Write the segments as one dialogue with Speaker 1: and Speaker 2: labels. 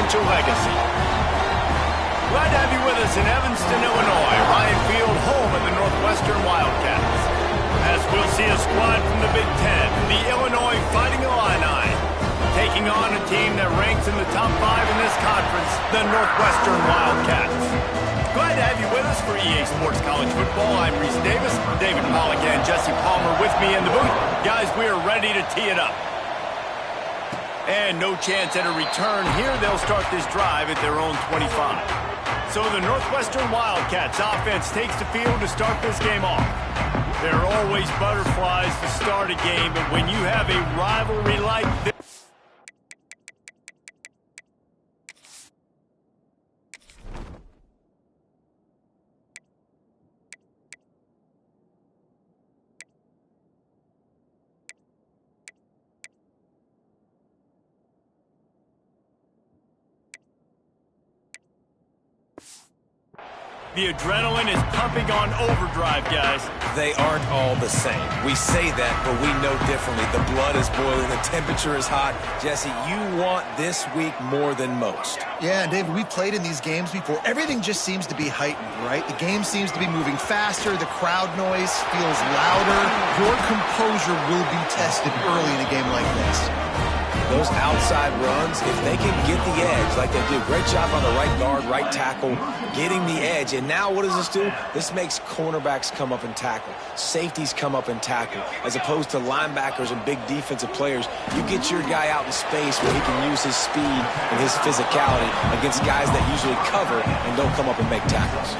Speaker 1: potential legacy. Glad to have you with us in Evanston, Illinois, Ryan Field, home of the Northwestern Wildcats. As we'll see a squad from the Big Ten, the Illinois Fighting Illini, taking on a team that ranks in the top 5 in this conference, the Northwestern Wildcats. Glad to have you with us for EA Sports College Football. I'm Reese Davis, David Pollack and Jesse Palmer with me in the booth. Guys, we are ready to tee it up. And no chance at a return here. They'll start this drive at their own 25. So the Northwestern Wildcats offense takes the field to start this game off. There are always butterflies to start a game, but when you have a rivalry like this, the adrenaline is pumping on overdrive, guys.
Speaker 2: They aren't all the same. We say that, but we know differently. The blood is boiling. The temperature is hot. Jesse, you want this week more than most.
Speaker 3: Yeah, and David, we played in these games before. Everything just seems to be heightened, right? The game seems to be moving faster. The crowd noise feels louder. Your composure will be tested early in a game like this.
Speaker 2: Those outside runs, if they can get the edge like they do, great job on the right guard, right tackle, getting the edge. And now what does this do? This makes cornerbacks come up and tackle. Safeties come up and tackle. As opposed to linebackers and big defensive players, you get your guy out in space where he can use his speed and his physicality against guys that usually cover and don't come up and make tackles.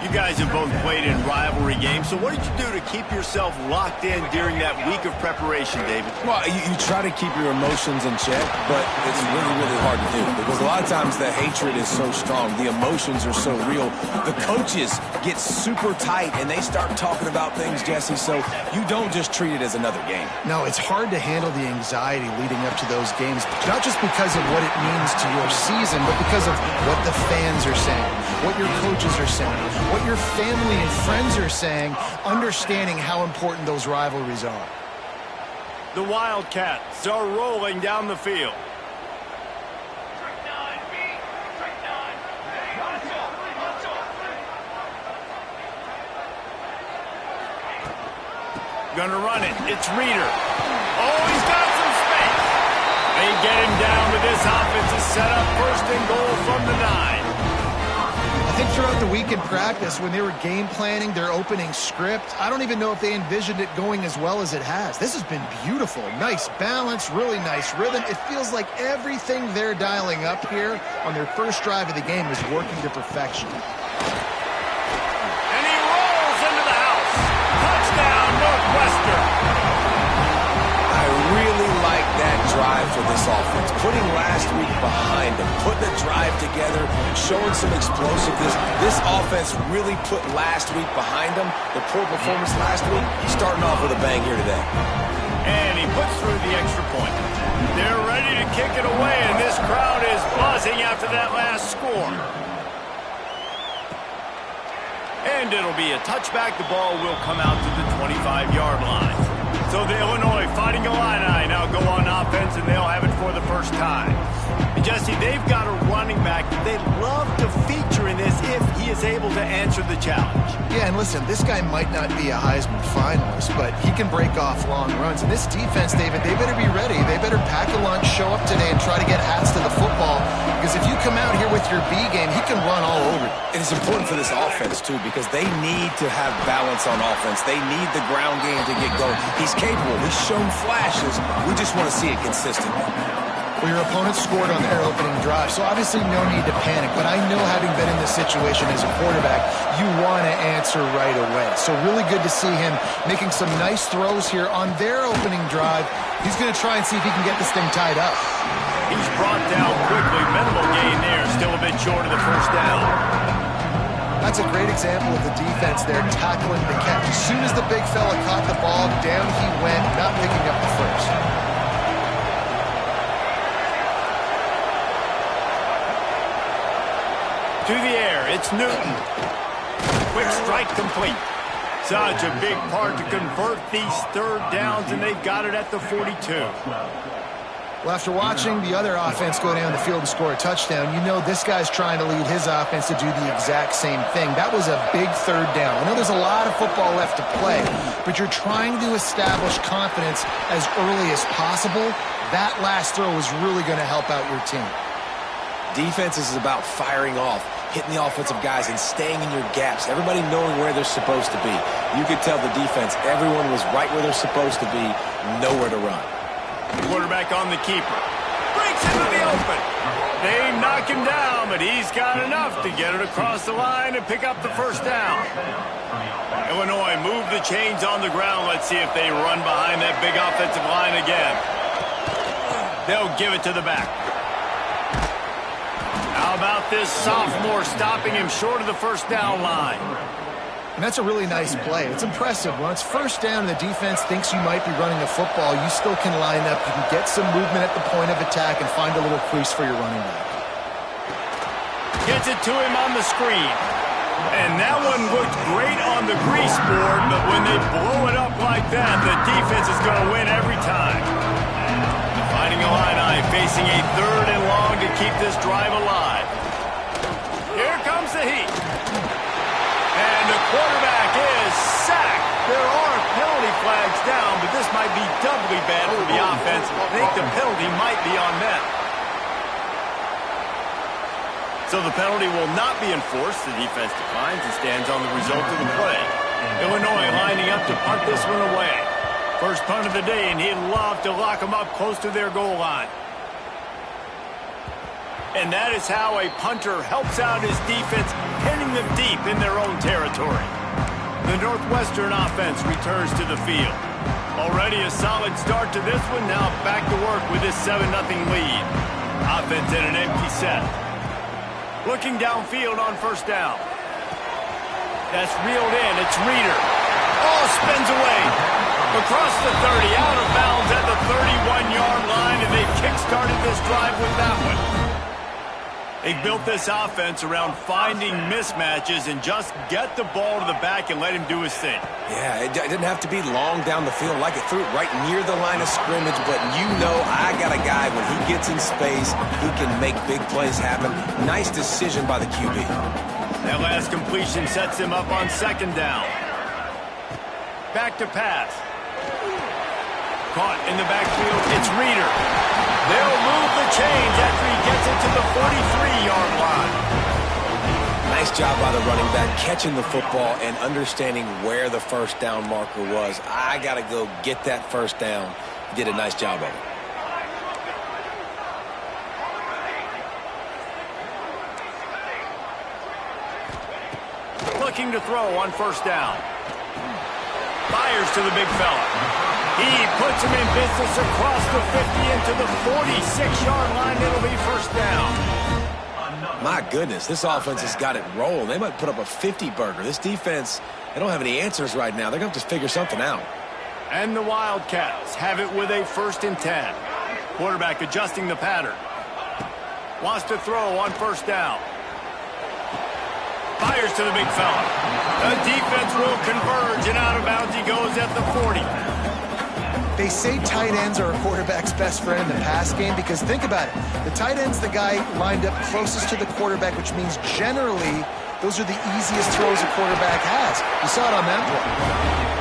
Speaker 1: You guys have both played in rivalry games, so what did you do to keep yourself locked in during that week of preparation, David?
Speaker 2: Well, you try to keep your emotions in check, but it's really, really hard to do because a lot of times the hatred is so strong, the emotions are so real. The coaches get super tight and they start talking about things, Jesse, so you don't just treat it as another game.
Speaker 3: No, it's hard to handle the anxiety leading up to those games, not just because of what it means to your season, but because of what the fans are saying, what your coaches are saying, what your family and friends are saying, understanding how important those rivalries are.
Speaker 1: The Wildcats are rolling down the field. Gonna run it. It's Reeder. Oh, he's got some space. They get him down with this offensive setup. First and goal from the 9.
Speaker 3: I think throughout the week in practice, when they were game planning their opening script, I don't even know if they envisioned it going as well as it has. This has been beautiful. Nice balance, really nice rhythm. It feels like everything they're dialing up here on their first drive of the game is working to perfection.
Speaker 1: And he rolls into the house. Touchdown, Northwestern.
Speaker 2: I really like that drive for this offense. Putting last week behind them, putting the drive together, showing some explosiveness. This offense really put last week behind them. The poor performance last week, starting off with a bang here today.
Speaker 1: And he puts through the extra point. They're ready to kick it away, and this crowd is buzzing after that last score. And it'll be a touchback. The ball will come out to the 25-yard line. So the Illinois Fighting Illini now go on offense, and they'll have it for the first time. And Jesse, they've got a running back that they'd love to feature in this if he is able to answer the challenge.
Speaker 3: Yeah, and listen, this guy might not be a Heisman finalist, but he can break off long runs. And this defense, David, they better be ready. They better pack a lunch, show up today, and try to get hats to the football. Because if you come out here with your B game, he can run all over you.
Speaker 2: And it's important for this offense, too, because they need to have balance on offense. They need the ground game to get going. He's capable. He's shown flashes. We just want to see it consistently.
Speaker 3: Well, your opponent scored on their opening drive, so obviously no need to panic. But I know, having been in this situation as a quarterback, you want to answer right away. So really good to see him making some nice throws here on their opening drive. He's going to try and see if he can get this thing tied up.
Speaker 1: He's brought down quickly. Minimal gain there. Still a bit short of the first down.
Speaker 3: That's a great example of the defense there tackling the catch. As soon as the big fella caught the ball, down he went, not picking up the first.
Speaker 1: To the air, it's Newton. Quick strike complete. Such a big part to convert these third downs, and they've got it at the 42.
Speaker 3: Well, after watching the other offense go down the field and score a touchdown, you know this guy's trying to lead his offense to do the exact same thing. That was a big third down. I know there's a lot of football left to play, but you're trying to establish confidence as early as possible. That last throw is really going to help out your team.
Speaker 2: Defense is about firing off, hitting the offensive guys, and staying in your gaps. Everybody knowing where they're supposed to be. You could tell the defense, everyone was right where they're supposed to be, nowhere to run.
Speaker 1: Quarterback on the keeper. Breaks into the open. They knock him down, but he's got enough to get it across the line and pick up the first down. Illinois move the chains on the ground. Let's see if they run behind that big offensive line again. They'll give it to the back. How about this sophomore stopping him short of the first down line?
Speaker 3: And that's a really nice play. It's impressive. When it's first down and the defense thinks you might be running a football, you still can line up. You can get some movement at the point of attack and find a little crease for your running back.
Speaker 1: Gets it to him on the screen. And that one looked great on the grease board, but when they blow it up like that, the defense is going to win every time. Fighting Illini facing a third and long to keep this drive alive. Here comes the heat. And the quarterback is sacked. There are penalty flags down, but this might be doubly bad for the offense. I think the penalty might be on them. So the penalty will not be enforced. The defense declines and stands on the result of the play. Illinois lining up to punt this one away. First punt of the day, and he'd love to lock them up close to their goal line. And that is how a punter helps out his defense, pinning them deep in their own territory. The Northwestern offense returns to the field. Already a solid start to this one. Now back to work with this 7-0 lead. Offense in an empty set. Looking downfield on first down. That's reeled in. It's Reeder. Oh, spins away. Across the 30, out of bounds at the 31-yard line, and they've kick-started this drive with that one. They built this offense around finding mismatches and just get the ball to the back and let him do his thing.
Speaker 2: Yeah, it didn't have to be long down the field. Like it threw it right near the line of scrimmage, but you know I got a guy, when he gets in space, he can make big plays happen. Nice decision by the QB.
Speaker 1: That last completion sets him up on second down. Back to pass. Caught in the backfield, it's Reeder. They'll move the chains after he gets it to the 43-yard line.
Speaker 2: Nice job by the running back, catching the football and understanding where the first down marker was. I got to go get that first down. He did a nice job of it.
Speaker 1: Looking to throw on first down. Fires to the big fella. He puts him in business across the 50 into the 46-yard line. It'll be first down.
Speaker 2: My goodness, this offense has got it rolling. They might put up a 50-burger. This defense, they don't have any answers right now. They're going to have to figure something out.
Speaker 1: And the Wildcats have it with a 1st and 10. Quarterback adjusting the pattern. Wants to throw on first down. Fires to the big fella. The defense will converge, and out of bounds he goes at the 40.
Speaker 3: They say tight ends are a quarterback's best friend in the pass game because think about it. The tight end's the guy lined up closest to the quarterback, which means generally those are the easiest throws a quarterback has. You saw it on that play.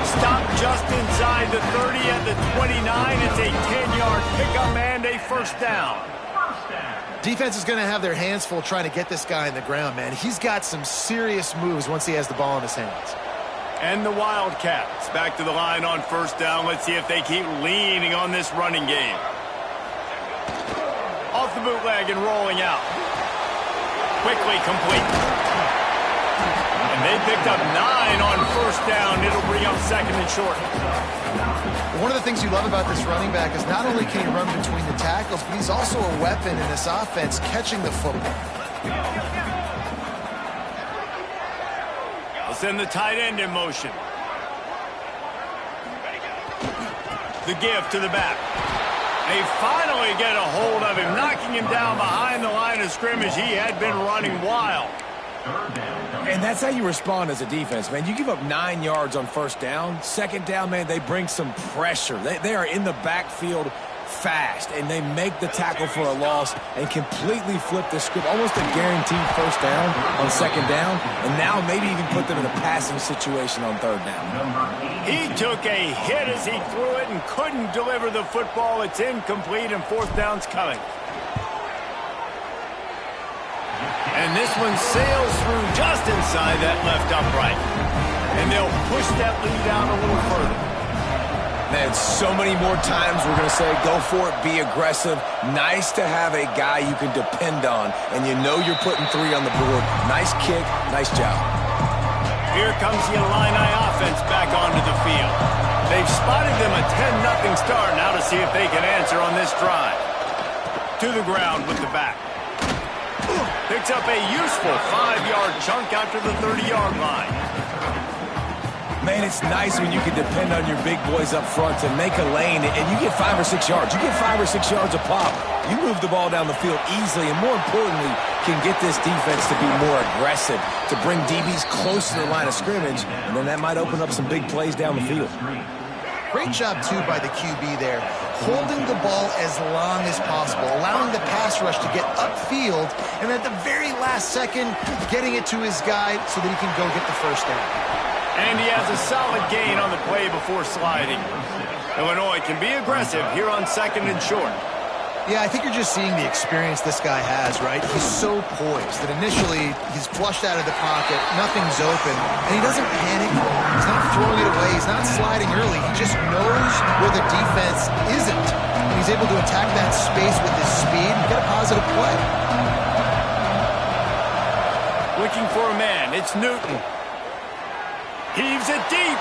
Speaker 1: Stop just inside the 30 at the 29. It's a 10-yard pickup and a first down.
Speaker 3: Defense is going to have their hands full trying to get this guy in the ground, man. He's got some serious moves once he has the ball in his hands.
Speaker 1: And the Wildcats back to the line on first down. Let's see if they keep leaning on this running game. Off the bootleg and rolling out. Quickly complete. And they picked up 9 on first down. It'll bring up second and short.
Speaker 3: One of the things you love about this running back is not only can he run between the tackles, but he's also a weapon in this offense catching the football.
Speaker 1: Send the tight end in motion. The give to the back. They finally get a hold of him, knocking him down behind the line of scrimmage. He had been running wild.
Speaker 2: And that's how you respond as a defense, man. You give up 9 yards on first down. Second down, man, they bring some pressure. They are in the backfield fast, and they make the tackle for a loss and completely flip the script, almost a guaranteed first down on second down, and now maybe even put them in a passing situation on third down.
Speaker 1: He took a hit as he threw it and couldn't deliver the football. It's incomplete, and fourth down's coming. And this one sails through just inside that left upright. And they'll push that lead out a little further.
Speaker 2: Man, so many more times we're going to say, go for it, be aggressive. Nice to have a guy you can depend on, and you know you're putting 3 on the board. Nice kick, nice job.
Speaker 1: Here comes the Illini offense back onto the field. They've spotted them a 10-0 start now to see if they can answer on this drive. To the ground with the back. Picks up a useful 5-yard chunk out to the 30-yard line.
Speaker 2: Man, it's nice when you can depend on your big boys up front to make a lane, and you get 5 or 6 yards. You get 5 or 6 yards a pop. You move the ball down the field easily, and more importantly, can get this defense to be more aggressive, to bring DBs close to the line of scrimmage, and then that might open up some big plays down the field.
Speaker 3: Great job, too, by the QB there, holding the ball as long as possible, allowing the pass rush to get upfield, and at the very last second, getting it to his guy so that he can go get the first down.
Speaker 1: And he has a solid gain on the play before sliding. Illinois can be aggressive here on second and short.
Speaker 3: Yeah, I think you're just seeing the experience this guy has, right? He's so poised that initially he's flushed out of the pocket, nothing's open, and he doesn't panic. He's not throwing it away. He's not sliding early. He just knows where the defense isn't. And he's able to attack that space with his speed and get a positive play.
Speaker 1: Looking for a man. It's Newton. Heaves it deep.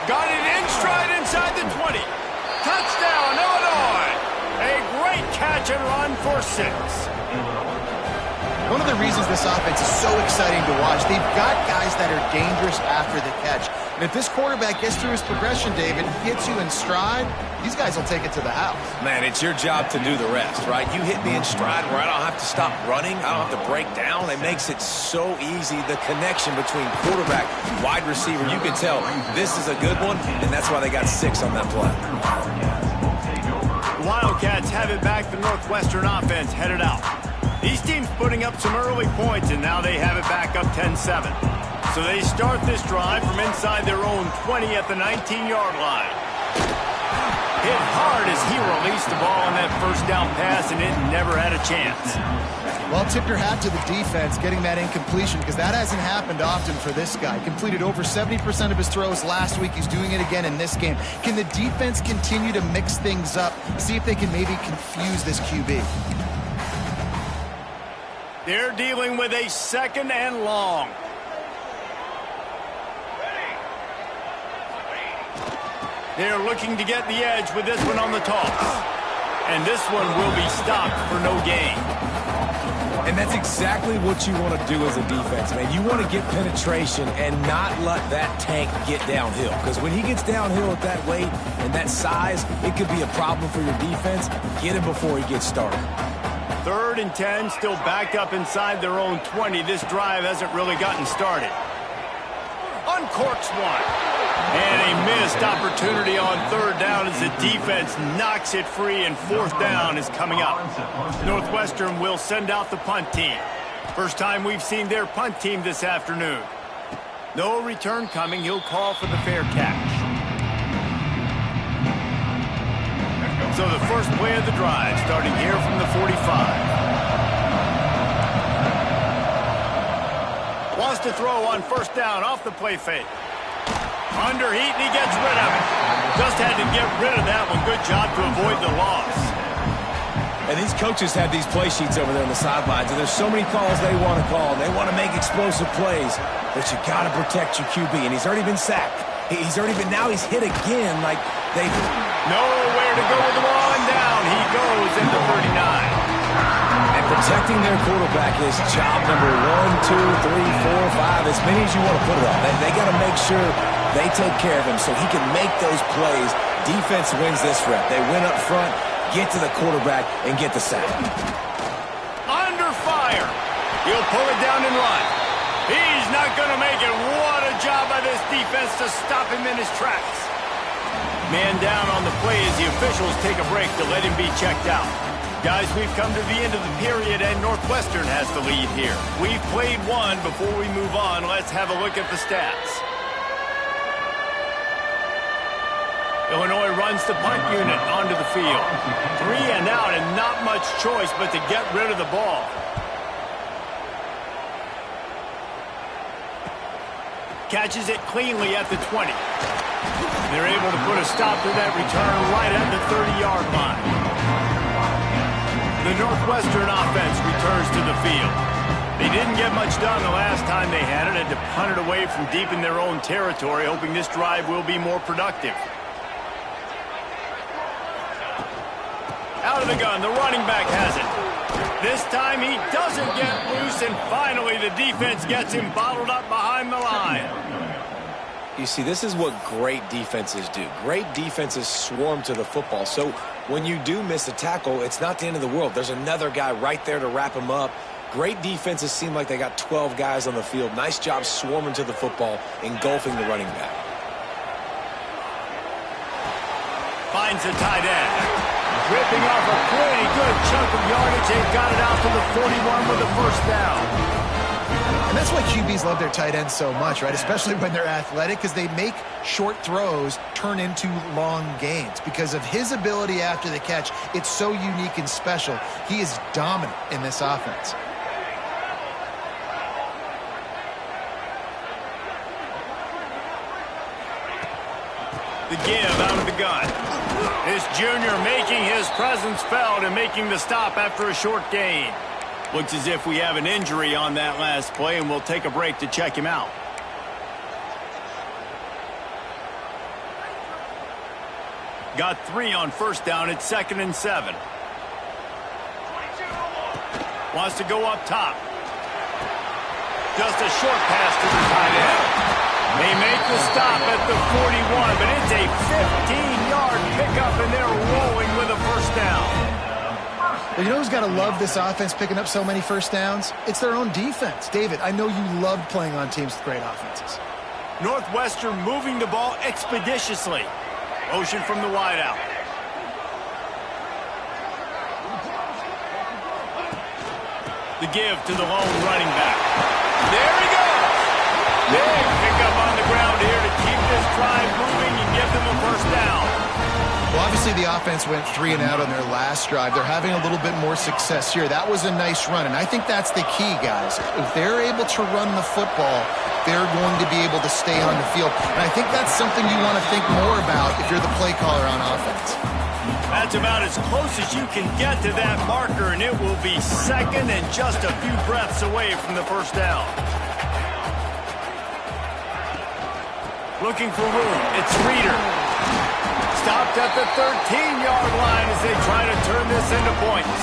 Speaker 1: Got it in stride inside the 20. Touchdown, Illinois. A great catch and run for 6.
Speaker 3: One of the reasons this offense is so exciting to watch, they've got guys that are dangerous after the catch. And if this quarterback gets through his progression, David, gets you in stride, these guys will take it to the house.
Speaker 2: Man, it's your job to do the rest, right? You hit me in stride where I don't have to stop running. I don't have to break down. It makes it so easy. The connection between quarterback, wide receiver, you can tell this is a good one, and that's why they got 6 on that play.
Speaker 1: Wildcats have it back. The Northwestern offense headed out. These teams putting up some early points, and now they have it back up 10-7. So they start this drive from inside their own 20 at the 19-yard line. Hit hard as he released the ball on that first down pass, and it never had a chance.
Speaker 3: Well, tip your hat to the defense getting that incompletion, because that hasn't happened often for this guy. Completed over 70% of his throws last week. He's doing it again in this game. Can the defense continue to mix things up, see if they can maybe confuse this QB?
Speaker 1: They're dealing with a second and long. They're looking to get the edge with this one on the toss. And this one will be stopped for no gain.
Speaker 2: And that's exactly what you want to do as a defense, man. You want to get penetration and not let that tank get downhill. Because when he gets downhill at that weight and that size, it could be a problem for your defense. Get him before he gets started.
Speaker 1: 3rd and 10, still backed up inside their own 20. This drive hasn't really gotten started. Uncorks one. And a missed opportunity on 3rd down as the defense knocks it free, and 4th down is coming up. Northwestern will send out the punt team. First time we've seen their punt team this afternoon. No return coming. He'll call for the fair catch. So the first play of the drive starting here from the 45. Wants to throw on 1st down off the play fake. Under heat, and he gets rid of it. Just had to get rid of that one. Good job to avoid the loss.
Speaker 2: And these coaches have these play sheets over there on the sidelines, and there's so many calls they want to call. They want to make explosive plays, but you got to protect your QB, and he's already been sacked. Now he's hit again like they...
Speaker 1: Nowhere to go with the ball, and down he goes into 39.
Speaker 2: And protecting their quarterback is job number 1, 2, 3, 4, 5, as many as you want to put it on. They got to make sure they take care of him so he can make those plays. Defense wins this rep. They win up front, get to the quarterback, and get the sack.
Speaker 1: Under fire. He'll pull it down and run. He's not going to make it. What a job by this defense to stop him in his tracks. Man down on the play as the officials take a break to let him be checked out. Guys, we've come to the end of the period, and Northwestern has the lead here. We've played one. Before we move on, let's have a look at the stats. Illinois runs the punt unit onto the field. 3 and out, and not much choice but to get rid of the ball. Catches it cleanly at the 20. They're able to put a stop to that return right at the 30-yard line. The Northwestern offense returns to the field. They didn't get much done the last time they had it, and to punt it away from deep in their own territory, hoping this drive will be more productive. Out of the gun, the running back has it. This time he doesn't get loose, and finally the defense gets him bottled up behind the line.
Speaker 2: You see, this is what great defenses do. Great defenses swarm to the football. So when you do miss a tackle, it's not the end of the world. There's another guy right there to wrap him up. Great defenses seem like they got 12 guys on the field. Nice job swarming to the football, engulfing the running back.
Speaker 1: Finds the tight end. Ripping off a pretty good chunk of yardage. They've got it out to the 41 with the first down.
Speaker 3: And that's why QBs love their tight ends so much, right? Especially when they're athletic, because they make short throws turn into long gains. Because of his ability after the catch, it's so unique and special. He is dominant in this offense.
Speaker 1: The give out of the gun. This junior making his presence felt and making the stop after a short gain. Looks as if we have an injury on that last play, and we'll take a break to check him out. Got 3 on first down. It's 2nd and 7. Wants to go up top. Just a short pass to the tight end. They make the stop at the 41, but it's a 15-yard pickup, and they're rolling with a first down.
Speaker 3: Well, you know who's got to love this offense picking up so many first downs? It's their own defense. David, I know you loved playing on teams with great offenses.
Speaker 1: Northwestern moving the ball expeditiously. Motion from the wideout. The give to the lone running back. There he goes. Big pickup on the ground here to keep this drive moving and give them a first down.
Speaker 3: Well, obviously the offense went 3 and out on their last drive. They're having a little bit more success here. That was a nice run, and I think that's the key, guys. If they're able to run the football, they're going to be able to stay on the field. And I think that's something you want to think more about if you're the play caller on offense.
Speaker 1: That's about as close as you can get to that marker, and it will be 2nd and just a few breaths away from the first down. Looking for room. It's Reeder. Stopped at the 13-yard line as they try to turn this into points.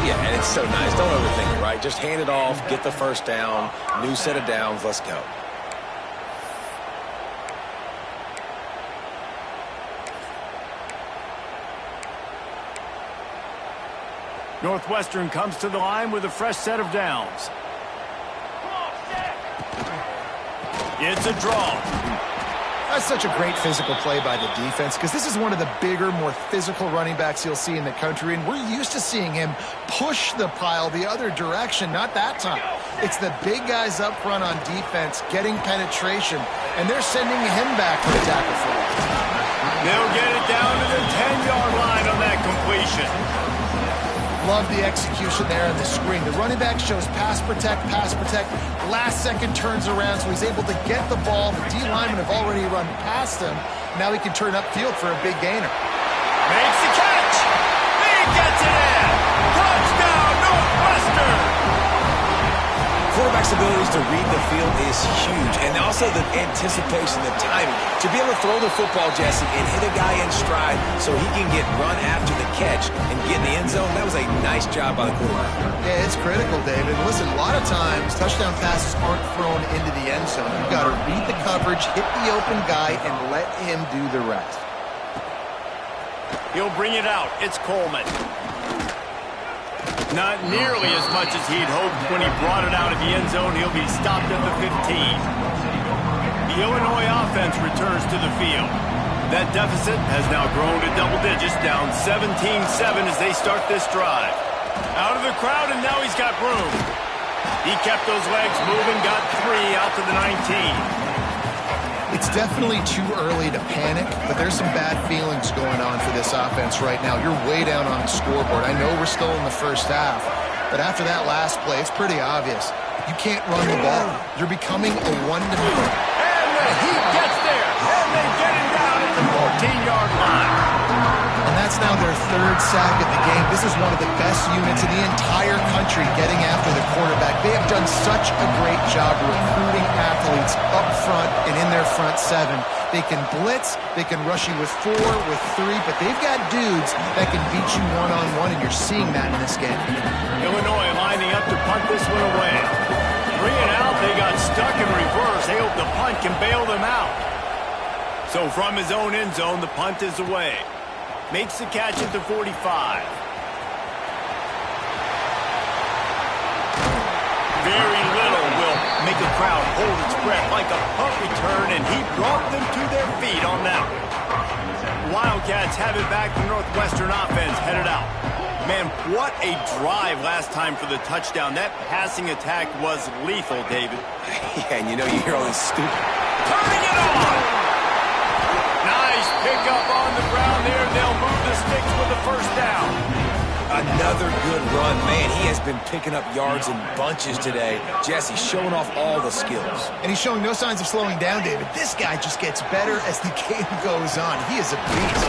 Speaker 2: Yeah, and it's so nice. Don't overthink it, right? Just hand it off, get the first down, new set of downs, let's go.
Speaker 1: Northwestern comes to the line with a fresh set of downs. It's a draw.
Speaker 3: That's such a great physical play by the defense because this is one of the bigger, more physical running backs you'll see in the country, and we're used to seeing him push the pile the other direction. Not that time. It's the big guys up front on defense getting penetration, and they're sending him back for the tackle for it.
Speaker 1: They'll get it down to the 10-yard line on that completion.
Speaker 3: Love the execution there on the screen. The running back shows pass protect, last second turns around, so he's able to get the ball. The D linemen have already run past him. Now he can turn upfield for a big gainer.
Speaker 1: Makes the catch. He gets it in. Touchdown, Northwestern.
Speaker 2: Quarterback's abilities to read the field is huge, and also the anticipation, the timing. To be able to throw the football, Jesse, and hit a guy in stride so he can get run after the catch and get in the end zone, that was a nice job by the quarterback.
Speaker 3: Yeah, it's critical, David. Listen, a lot of times touchdown passes aren't thrown into the end zone. You've got to read the coverage, hit the open guy, and let him do the rest.
Speaker 1: He'll bring it out. It's Coleman. Not nearly as much as he'd hoped when he brought it out of the end zone. He'll be stopped at the 15. The Illinois offense returns to the field. That deficit has now grown to double digits, down 17-7 as they start this drive. Out of the crowd, and now he's got room. He kept those legs moving, got 3 out to the 19.
Speaker 3: It's definitely too early to panic, but there's some bad feelings going on for this offense right now. You're way down on the scoreboard. I know we're still in the first half, but after that last play, it's pretty obvious. You can't run the ball. You're becoming a one-dimensional.
Speaker 1: And the Heat gets there, and they get him down at the 14-yard line.
Speaker 3: And that's now their 3rd sack of the game. This is one of the best units in the entire country getting after the quarterback. They have done such a great job recruiting athletes up front and in their front 7. They can blitz, they can rush you with 4, with 3, but they've got dudes that can beat you one-on-one, and you're seeing that in this game.
Speaker 1: Illinois lining up to punt this one away. 3 and out, they got stuck in reverse. They hope the punt can bail them out. So from his own end zone, the punt is away. Makes the catch at the 45. Very little will make a crowd hold its breath like a punt return, and he brought them to their feet on that one. Wildcats have it back. The Northwestern offense headed out. Man, what a drive last time for the touchdown. That passing attack was lethal, David.
Speaker 2: Yeah, and you know, you hear all this stupid.
Speaker 1: Turning it on! Nice pickup on the ground there. They'll move the sticks with the first down.
Speaker 2: Another good run. Man, he has been picking up yards in bunches today. Jesse showing off all the skills.
Speaker 3: And he's showing no signs of slowing down, David. This guy just gets better as the game goes on. He is a beast.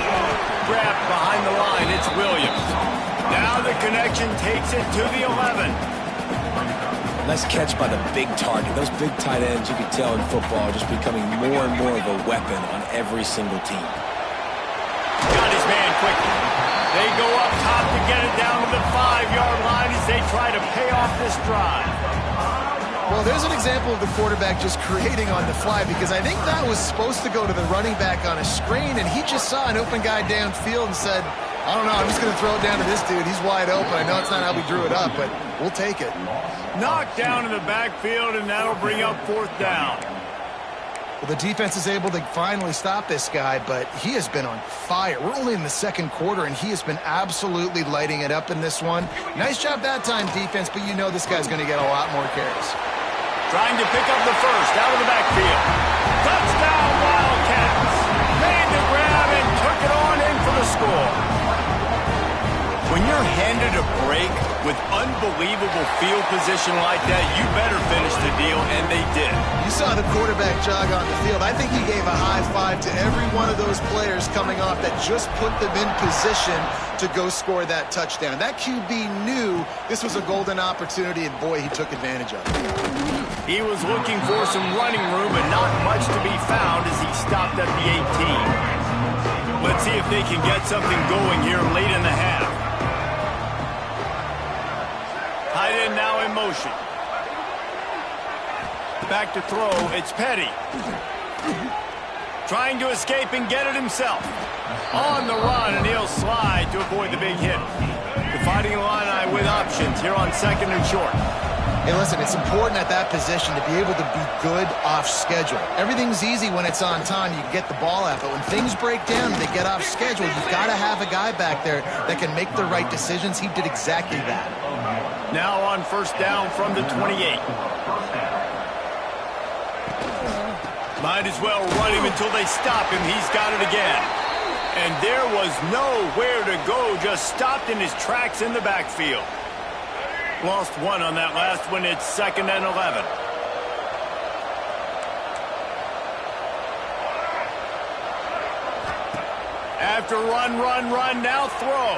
Speaker 1: Grabbed behind the line. It's Williams. Now the connection takes it to the 11.
Speaker 2: Nice catch by the big target. Those big tight ends, you can tell in football, are just becoming more and more of a weapon on every single team.
Speaker 1: Got his man quickly. They go up top to get it down to the 5-yard line as they try to pay off this drive.
Speaker 3: Well, there's an example of the quarterback just creating on the fly, because I think that was supposed to go to the running back on a screen, and he just saw an open guy downfield and said, I don't know, I'm just going to throw it down to this dude. He's wide open. I know it's not how we drew it up, but we'll take it.
Speaker 1: Knocked down in the backfield, and that'll bring up 4th down.
Speaker 3: Well, the defense is able to finally stop this guy, but he has been on fire. We're only in the 2nd quarter, and he has been absolutely lighting it up in this one. Nice job that time, defense, but you know this guy's going to get a lot more carries.
Speaker 1: Trying to pick up the first out of the backfield. Touchdown, Wildcats. Made the grab and took it on in for the score. When you're handed a break with unbelievable field position like that, you better finish the deal, and they did.
Speaker 3: You saw the quarterback jog on the field. I think he gave a high five to every one of those players coming off that just put them in position to go score that touchdown. That QB knew this was a golden opportunity, and boy, he took advantage of it.
Speaker 1: He was looking for some running room, and not much to be found as he stopped at the 18. Let's see if they can get something going here late in the half. Tight end now in motion. Back to throw, it's Petty. Trying to escape and get it himself. On the run, and he'll slide to avoid the big hit. The Fighting Illini with options here on 2nd and short.
Speaker 3: Hey, listen, it's important at that position to be able to be good off schedule. Everything's easy when it's on time. You can get the ball out, but when things break down and they get off schedule, you've got to have a guy back there that can make the right decisions. He did exactly that.
Speaker 1: Now on 1st down from the 28. Might as well run him until they stop him. He's got it again. And there was nowhere to go, just stopped in his tracks in the backfield. Lost 1 on that last one. It's 2nd and 11. After run, now throw.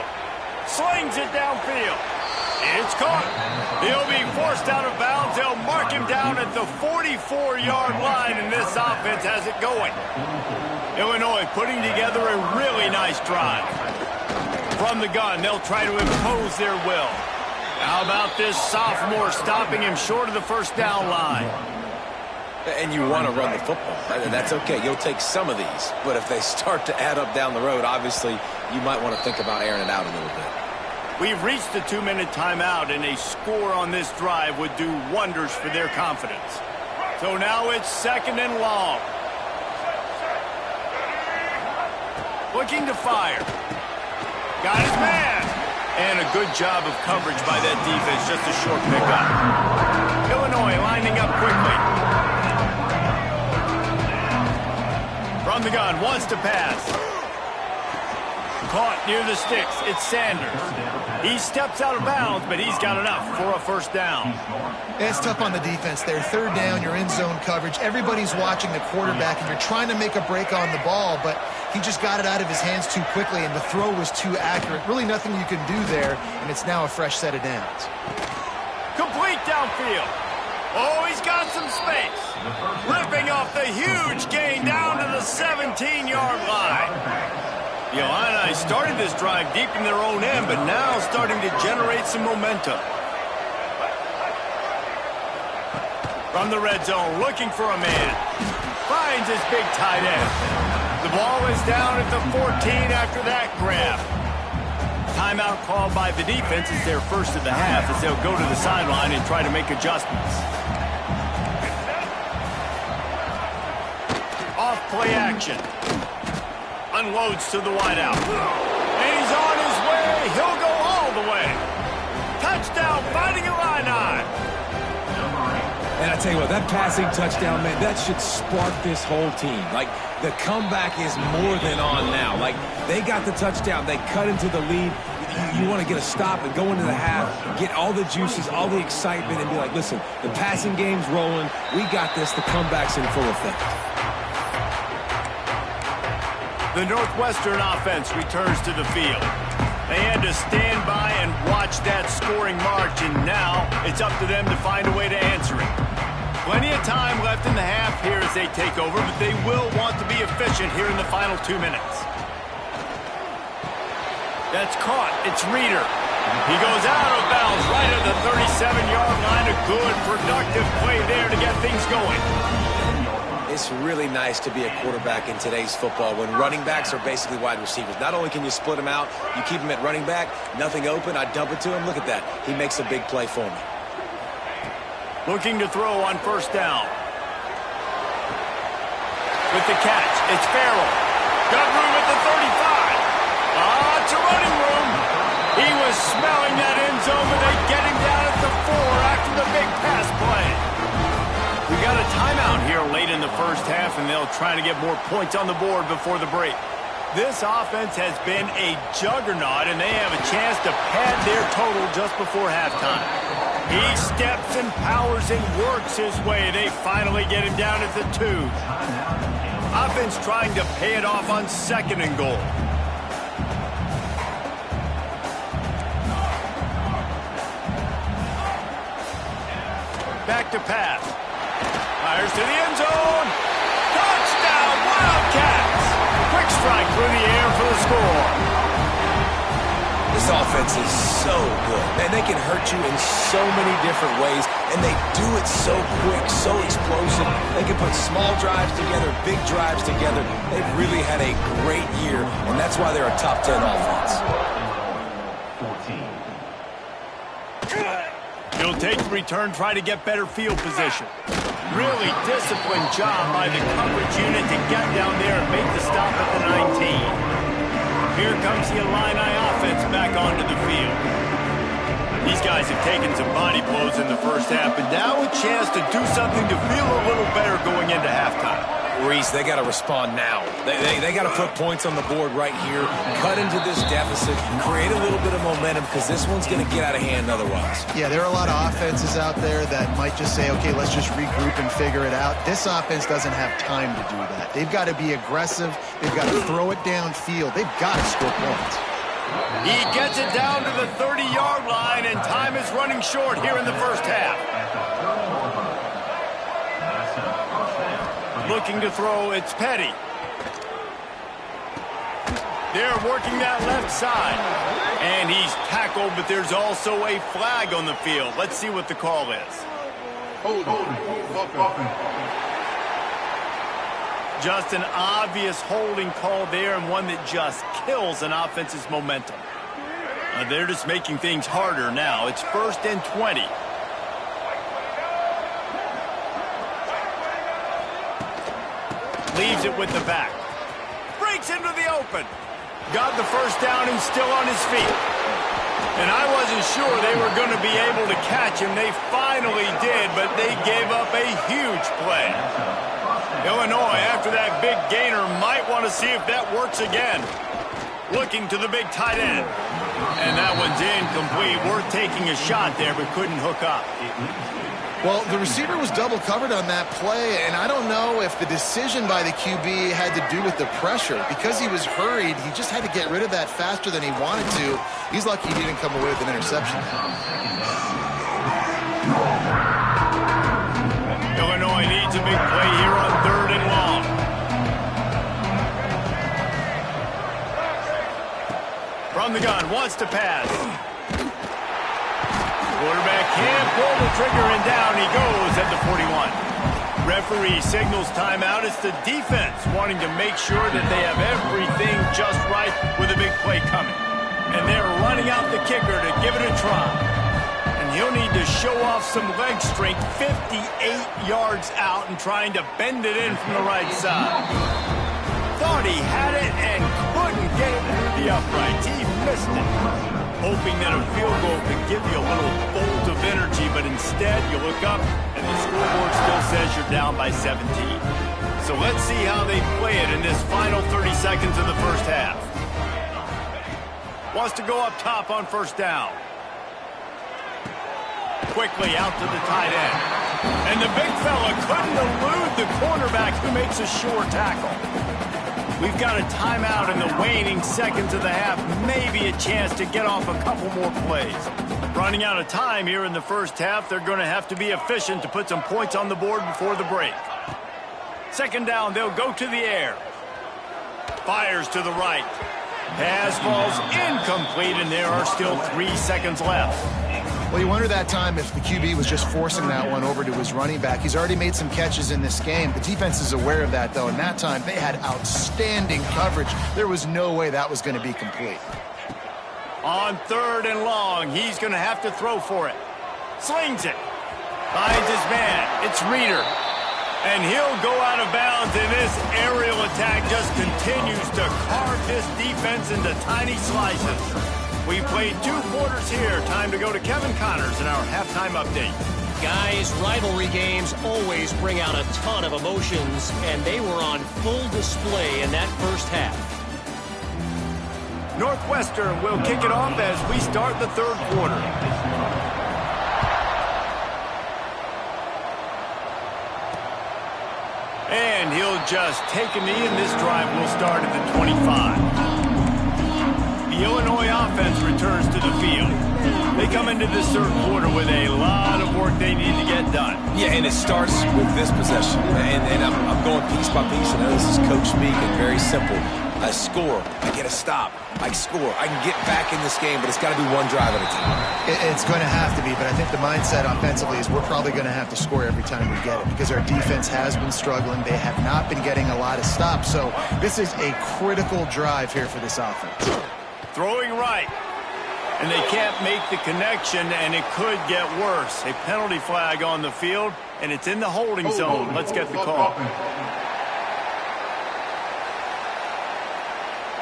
Speaker 1: Slings it downfield. It's caught. He'll be forced out of bounds. They'll mark him down at the 44-yard line, and this offense has it going. Illinois putting together a really nice drive. From the gun, they'll try to impose their will. How about this sophomore stopping him short of the 1st down line?
Speaker 2: And you want to run the football, right? And that's okay. You'll take some of these. But if they start to add up down the road, obviously, you might want to think about airing it out a little bit.
Speaker 1: We've reached the 2-minute timeout, and a score on this drive would do wonders for their confidence. So now it's 2nd and long. Looking to fire. Got his man. And a good job of coverage by that defense. Just a short pickup. Illinois lining up quickly. From the gun, wants to pass. Caught near the sticks. It's Sanders. He steps out of bounds, but he's got enough for a first down.
Speaker 3: It's tough on the defense there. Third down, you're in zone coverage. Everybody's watching the quarterback, and you're trying to make a break on the ball, but he just got it out of his hands too quickly, and the throw was too accurate. Really nothing you can do there, and it's now a fresh set of downs.
Speaker 1: Complete downfield. Oh, he's got some space. Ripping off the huge gain down to the 17-yard line. The Illini started this drive deep in their own end, but now starting to generate some momentum. From the red zone, looking for a man. Finds his big tight end. The ball is down at the 14 after that grab. Timeout called by the defense is their first of the half as they'll go to the sideline and try to make adjustments. Off play action. Unloads to the wideout. And he's on his way. He'll go all the way. Touchdown, Fighting Illini.
Speaker 2: And I tell you what, that passing touchdown, man, that should spark this whole team. Like, the comeback is more than on now. Like, they got the touchdown. They cut into the lead. You want to get a stop and go into the half, get all the juices, all the excitement, and be like, listen, the passing game's rolling. We got this. The comeback's in full effect.
Speaker 1: The Northwestern offense returns to the field. They had to stand by and watch that scoring march, and now it's up to them to find a way to answer it. Plenty of time left in the half here as they take over, but they will want to be efficient here in the final 2 minutes. That's caught. It's Reeder. He goes out of bounds right at the 37-yard line. A good, productive play there to get things going.
Speaker 2: It's really nice to be a quarterback in today's football when running backs are basically wide receivers. Not only can you split them out, you keep them at running back, nothing open, I dump it to him. Look at that. He makes a big play for me.
Speaker 1: Looking to throw on first down. With the catch, it's Farrell. Got room at the 35. It's a running room. He was smelling that end zone, but they get him down at the 4 after the big pass play. We got a timeout here late in the first half, and they'll try to get more points on the board before the break. This offense has been a juggernaut, and they have a chance to pad their total just before halftime. He steps and powers and works his way. They finally get him down at the 2. Offense trying to pay it off on 2nd and goal. Back to pass. Fires to the end zone. Touchdown, Wildcats. Quick strike through the air for the score.
Speaker 2: This offense is so good. Man, they can hurt you in so many different ways, and they do it so quick, so explosive. They can put small drives together, big drives together. They've really had a great year, and that's why they're a top 10 offense.
Speaker 1: He'll take the return, try to get better field position. Really disciplined job by the coverage unit to get down there and make the stop at the 19. Here comes the Illini offense back onto the field. These guys have taken some body blows in the first half, but now a chance to do something to feel a little better going into halftime.
Speaker 2: Reese, they got to respond now. They got to put points on the board right here, cut into this deficit, create a little bit of momentum because this one's going to get out of hand otherwise.
Speaker 3: Yeah, there are a lot of offenses out there that might just say, okay, let's just regroup and figure it out. This offense doesn't have time to do that. They've got to be aggressive. They've got to throw it downfield. They've got to score points.
Speaker 1: He gets it down to the 30-yard line, and time is running short here in the first half. Looking to throw, it's Petty. They're working that left side. And he's tackled, but there's also a flag on the field. Let's see what the call is. Just an obvious holding call there, and one that just kills an offense's momentum. They're just making things harder now. It's 1st and 20. Leaves it with the back. Breaks into the open. got the first down and still on his feet. And I wasn't sure they were going to be able to catch him. They finally did, but they gave up a huge play. Illinois, after that big gainer, might want to see if that works again. Looking to the big tight end. And that one's incomplete. Worth taking a shot there, but couldn't hook up.
Speaker 3: Well, the receiver was double covered on that play, and I don't know if the decision by the QB had to do with the pressure. Because he was hurried, he just had to get rid of that faster than he wanted to. He's lucky he didn't come away with an interception.
Speaker 1: Illinois needs a big play here on 3rd and long. From the gun, wants to pass. Quarterback can't pull the trigger, and down he goes at the 41. Referee signals timeout. It's the defense wanting to make sure that they have everything just right with a big play coming. And they're running out the kicker to give it a try. And he'll need to show off some leg strength 58 yards out and trying to bend it in from the right side. Thought he had it and couldn't get it to the uprights. He missed it. Hoping that a field goal could give you a little bolt of energy, but instead you look up and the scoreboard still says you're down by 17. So let's see how they play it in this final 30 seconds of the first half. Wants to go up top on 1st down. Quickly out to the tight end. And the big fella couldn't elude the cornerback who makes a sure tackle. We've got a timeout in the waning seconds of the half. Maybe a chance to get off a couple more plays. Running out of time here in the first half. They're going to have to be efficient to put some points on the board before the break. 2nd down, they'll go to the air. Fires to the right. Pass falls incomplete, and there are still 3 seconds left.
Speaker 3: Well, you wonder that time if the QB was just forcing that one over to his running back. He's already made some catches in this game. The defense is aware of that, though, and that time they had outstanding coverage. There was no way that was going to be complete.
Speaker 1: On 3rd and long, he's going to have to throw for it. Slings it. Finds his man. It's Reeder. And he'll go out of bounds, and this aerial attack just continues to carve this defense into tiny slices. We played 2 quarters here. Time to go to Kevin Connors in our halftime update.
Speaker 4: Guys, rivalry games always bring out a ton of emotions, and they were on full display in that first half.
Speaker 1: Northwestern will kick it off as we start the 3rd quarter. And he'll just take a knee, and this drive will start at the 25. The Illinois offense returns to the field. They come into this 3rd quarter with a lot of work they need to get done.
Speaker 2: Yeah, and it starts with this possession. And I'm going piece by piece. I know this is coach speak and very simple. I score. I get a stop. I score. I can get back in this game, but it's got to be one drive at a time.
Speaker 3: It's going to have to be, but I think the mindset offensively is we're probably going to have to score every time we get it because our defense has been struggling. They have not been getting a lot of stops. So this is a critical drive here for this offense.
Speaker 1: Throwing right. And they can't make the connection, and it could get worse. A penalty flag on the field, and it's in the holding zone. Let's get the call.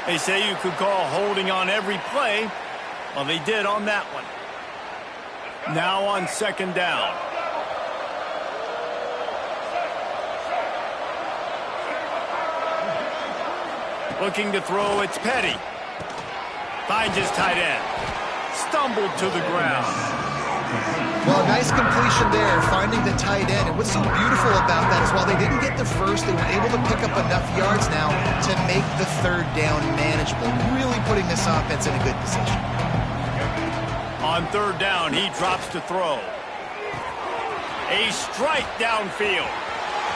Speaker 1: They say you could call holding on every play. Well, they did on that one. Now on 2nd down. Looking to throw, it's Petty. Finds his tight end. Stumbled to the ground.
Speaker 3: Well, nice completion there, finding the tight end. And what's so beautiful about that is while they didn't get the first, they were able to pick up enough yards now to make the 3rd down manageable, really putting this offense in a good position.
Speaker 1: On 3rd down, he drops to throw. A strike downfield.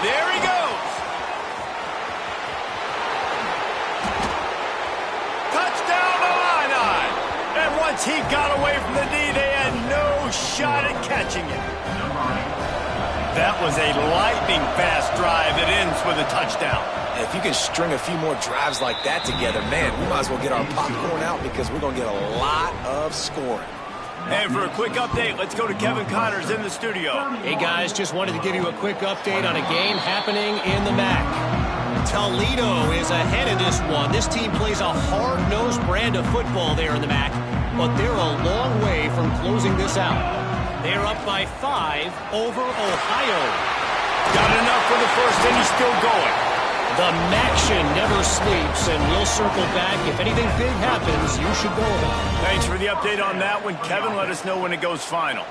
Speaker 1: There he goes. Touchdown Illini. And once he got away from the D, they had no shot at catching it. That was a lightning-fast drive that ends with a touchdown.
Speaker 2: If you can string a few more drives like that together, man, we might as well get our popcorn out because we're going to get a lot of scoring.
Speaker 1: And for a quick update, let's go to Kevin Connors in the studio.
Speaker 4: Hey, guys, just wanted to give you a quick update on a game happening in the MAC. Toledo is ahead of this one. This team plays a hard-nosed brand of football there in the MAC, but they're a long way from closing this out. They're up by 5 over Ohio.
Speaker 1: Got enough for the first, and he's still going.
Speaker 4: The Maction never sleeps, and we'll circle back. If anything big happens, you should know about it.
Speaker 1: Thanks for the update on that one. Kevin, let us know when it goes final.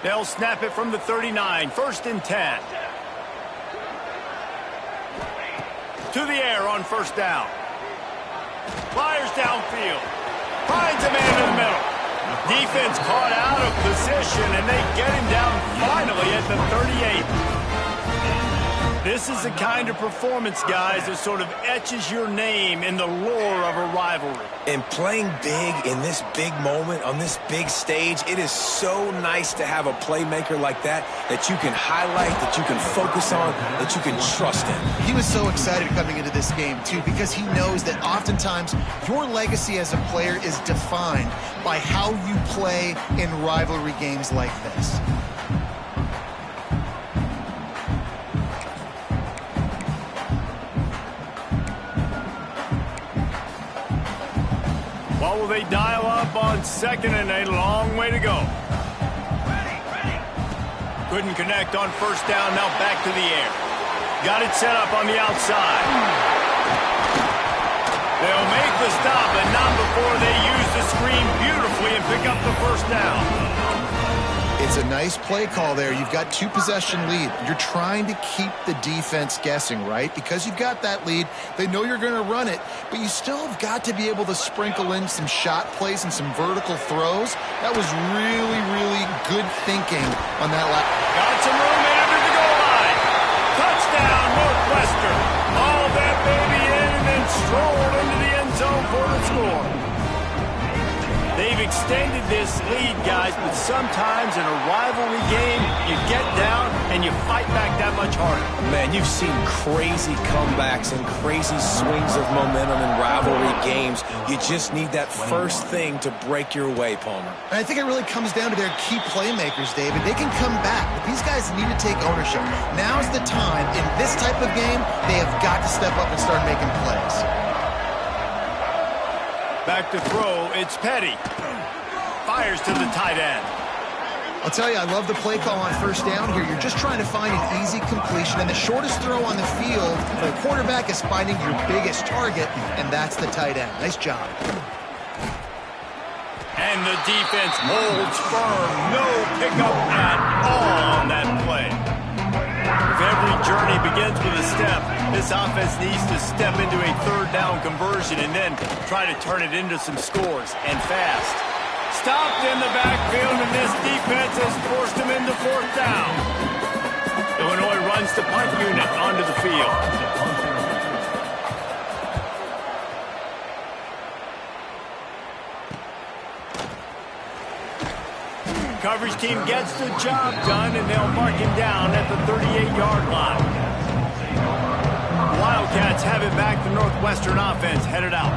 Speaker 1: They'll snap it from the 39, 1st and 10. To the air on 1st down. Fires downfield. Finds a man in the middle. Defense caught out of position, and they get him down finally at the 38. This is the kind of performance, guys, that sort of etches your name in the lore of a rivalry.
Speaker 2: And playing big in this big moment, on this big stage, it is so nice to have a playmaker like that that you can highlight, that you can focus on, that you can trust in.
Speaker 3: He was so excited coming into this game, too, because he knows that oftentimes your legacy as a player is defined by how you play in rivalry games like this.
Speaker 1: What will they dial up on 2nd and a long way to go? Couldn't connect on 1st down, now back to the air. Got it set up on the outside. They'll make the stop, but not before they use the screen beautifully and pick up the 1st down.
Speaker 3: It's a nice play call there. You've got 2-possession lead. You're trying to keep the defense guessing, right? Because you've got that lead, they know you're going to run it, but you still have got to be able to sprinkle in some shot plays and some vertical throws. That was really, really good thinking on that last.
Speaker 1: Got some room under the goal line. Touchdown, Northwestern. All that baby in and then strolled into the end zone for the score. They've extended this lead, guys, but sometimes in a rivalry game, you get down and you fight back that much harder.
Speaker 2: Man, you've seen crazy comebacks and crazy swings of momentum in rivalry games. You just need that first thing to break your way, Palmer.
Speaker 3: And I think it really comes down to their key playmakers, David. They can come back, but these guys need to take ownership. Now's the time. In this type of game, they have got to step up and start making plays.
Speaker 1: Back to throw, it's Petty. Fires to the tight end.
Speaker 3: I'll tell you, I love the play call on 1st down here. You're just trying to find an easy completion, and the shortest throw on the field for the quarterback is finding your biggest target, and that's the tight end. Nice job.
Speaker 1: And the defense holds firm. No pickup at all on that play. If every journey begins with a step, this offense needs to step into a 3rd down conversion and then try to turn it into some scores, and fast. Stopped in the backfield, and this defense has forced him into 4th down. Illinois runs the punt unit onto the field. Coverage team gets the job done, and they'll mark him down at the 38-yard line. Wildcats have it back. The Northwestern offense headed out.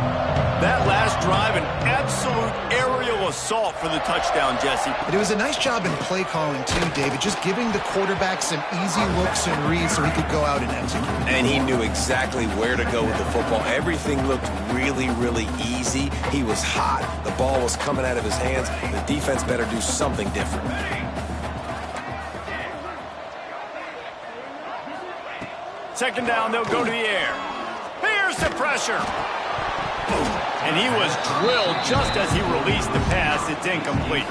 Speaker 1: That last drive, an absolute aerial assault for the touchdown, Jesse.
Speaker 3: But it was a nice job in play calling, too, David, just giving the quarterback some easy looks and reads so he could go out and execute.
Speaker 2: And he knew exactly where to go with the football. Everything looked really, really easy. He was hot. The ball was coming out of his hands. The defense better do something different.
Speaker 1: 2nd down, they'll go to the air. Here's the pressure. And he was drilled just as he released the pass. It's incomplete.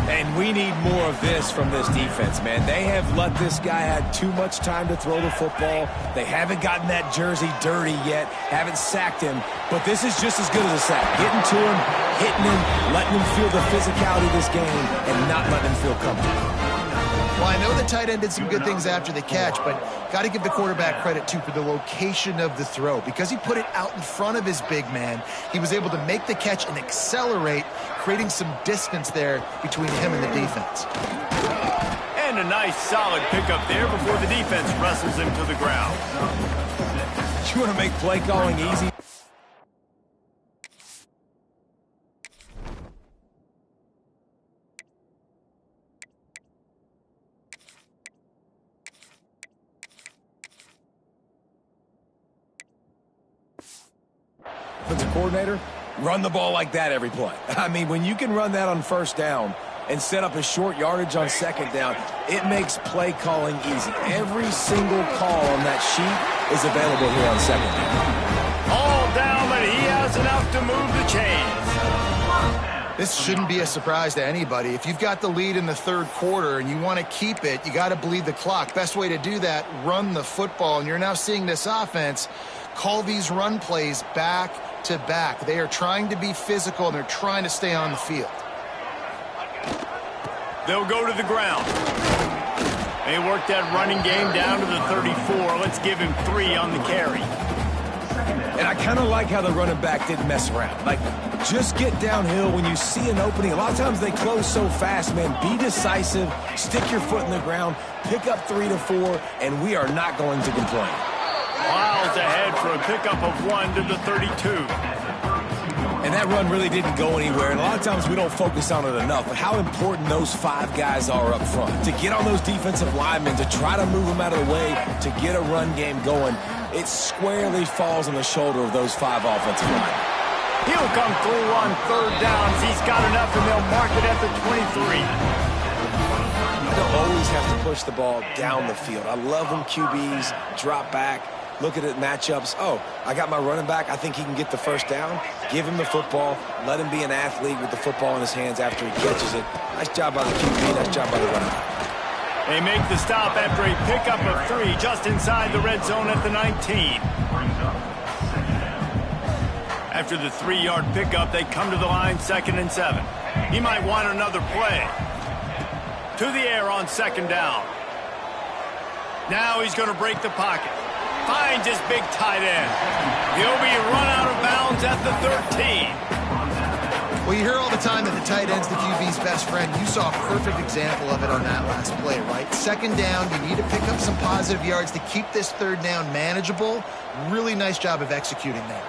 Speaker 2: And we need more of this from this defense, man. They have let this guy have too much time to throw the football. They haven't gotten that jersey dirty yet, haven't sacked him. But this is just as good as a sack. Getting to him, hitting him, letting him feel the physicality of this game, and not letting him feel comfortable.
Speaker 3: Well, I know the tight end did some good things after the catch, but got to give the quarterback credit, too, for the location of the throw. Because he put it out in front of his big man, he was able to make the catch and accelerate, creating some distance there between him and the defense.
Speaker 1: And a nice, solid pickup there before the defense wrestles him to the ground.
Speaker 2: You want to make play calling easy? coordinator, run the ball like that every play. I mean, when you can run that on first down and set up a short yardage on second down, it makes play calling easy. Every single call on that sheet is available here on second down.
Speaker 1: All down, but he has enough to move the chains.
Speaker 3: This shouldn't be a surprise to anybody. If you've got the lead in the third quarter and you want to keep it, you got to bleed the clock. Best way to do that, run the football. And you're now seeing this offense call these run plays back to back. They are trying to be physical, and they're trying to stay on the field.
Speaker 1: They'll go to the ground. They work that running game down to the 34. Let's give him 3 on the carry.
Speaker 2: And I kind of like how the running back didn't mess around. Like, just get downhill when you see an opening. A lot of times they close so fast, man. Be decisive, stick your foot in the ground, pick up 3 to 4, and we are not going to complain.
Speaker 1: Miles ahead for a pickup of 1 to the 32.
Speaker 2: And that run really didn't go anywhere. And a lot of times we don't focus on it enough, but how important those 5 guys are up front. To get on those defensive linemen, to try to move them out of the way, to get a run game going, it squarely falls on the shoulder of those 5 offensive linemen.
Speaker 1: He'll come through on third downs. He's got enough, and they'll mark it at the 23.
Speaker 2: You don't always have to push the ball down the field. I love when QBs drop back, look at it, matchups. Oh, I got my running back. I think he can get the first down. Give him the football. Let him be an athlete with the football in his hands after he catches it. Nice job by the QB. Nice job by the running back.
Speaker 1: They make the stop after a pickup of 3 just inside the red zone at the 19. After the 3-yard pickup, they come to the line 2nd and 7. He might want another play. To the air on 2nd down. Now he's going to break the pocket. Finds his big tight end. He'll be run out of bounds at the 13.
Speaker 3: Well, you hear all the time that the tight end's the QB's best friend. You saw a perfect example of it on that last play, right? 2nd down, you need to pick up some positive yards to keep this 3rd down manageable. Really nice job of executing that.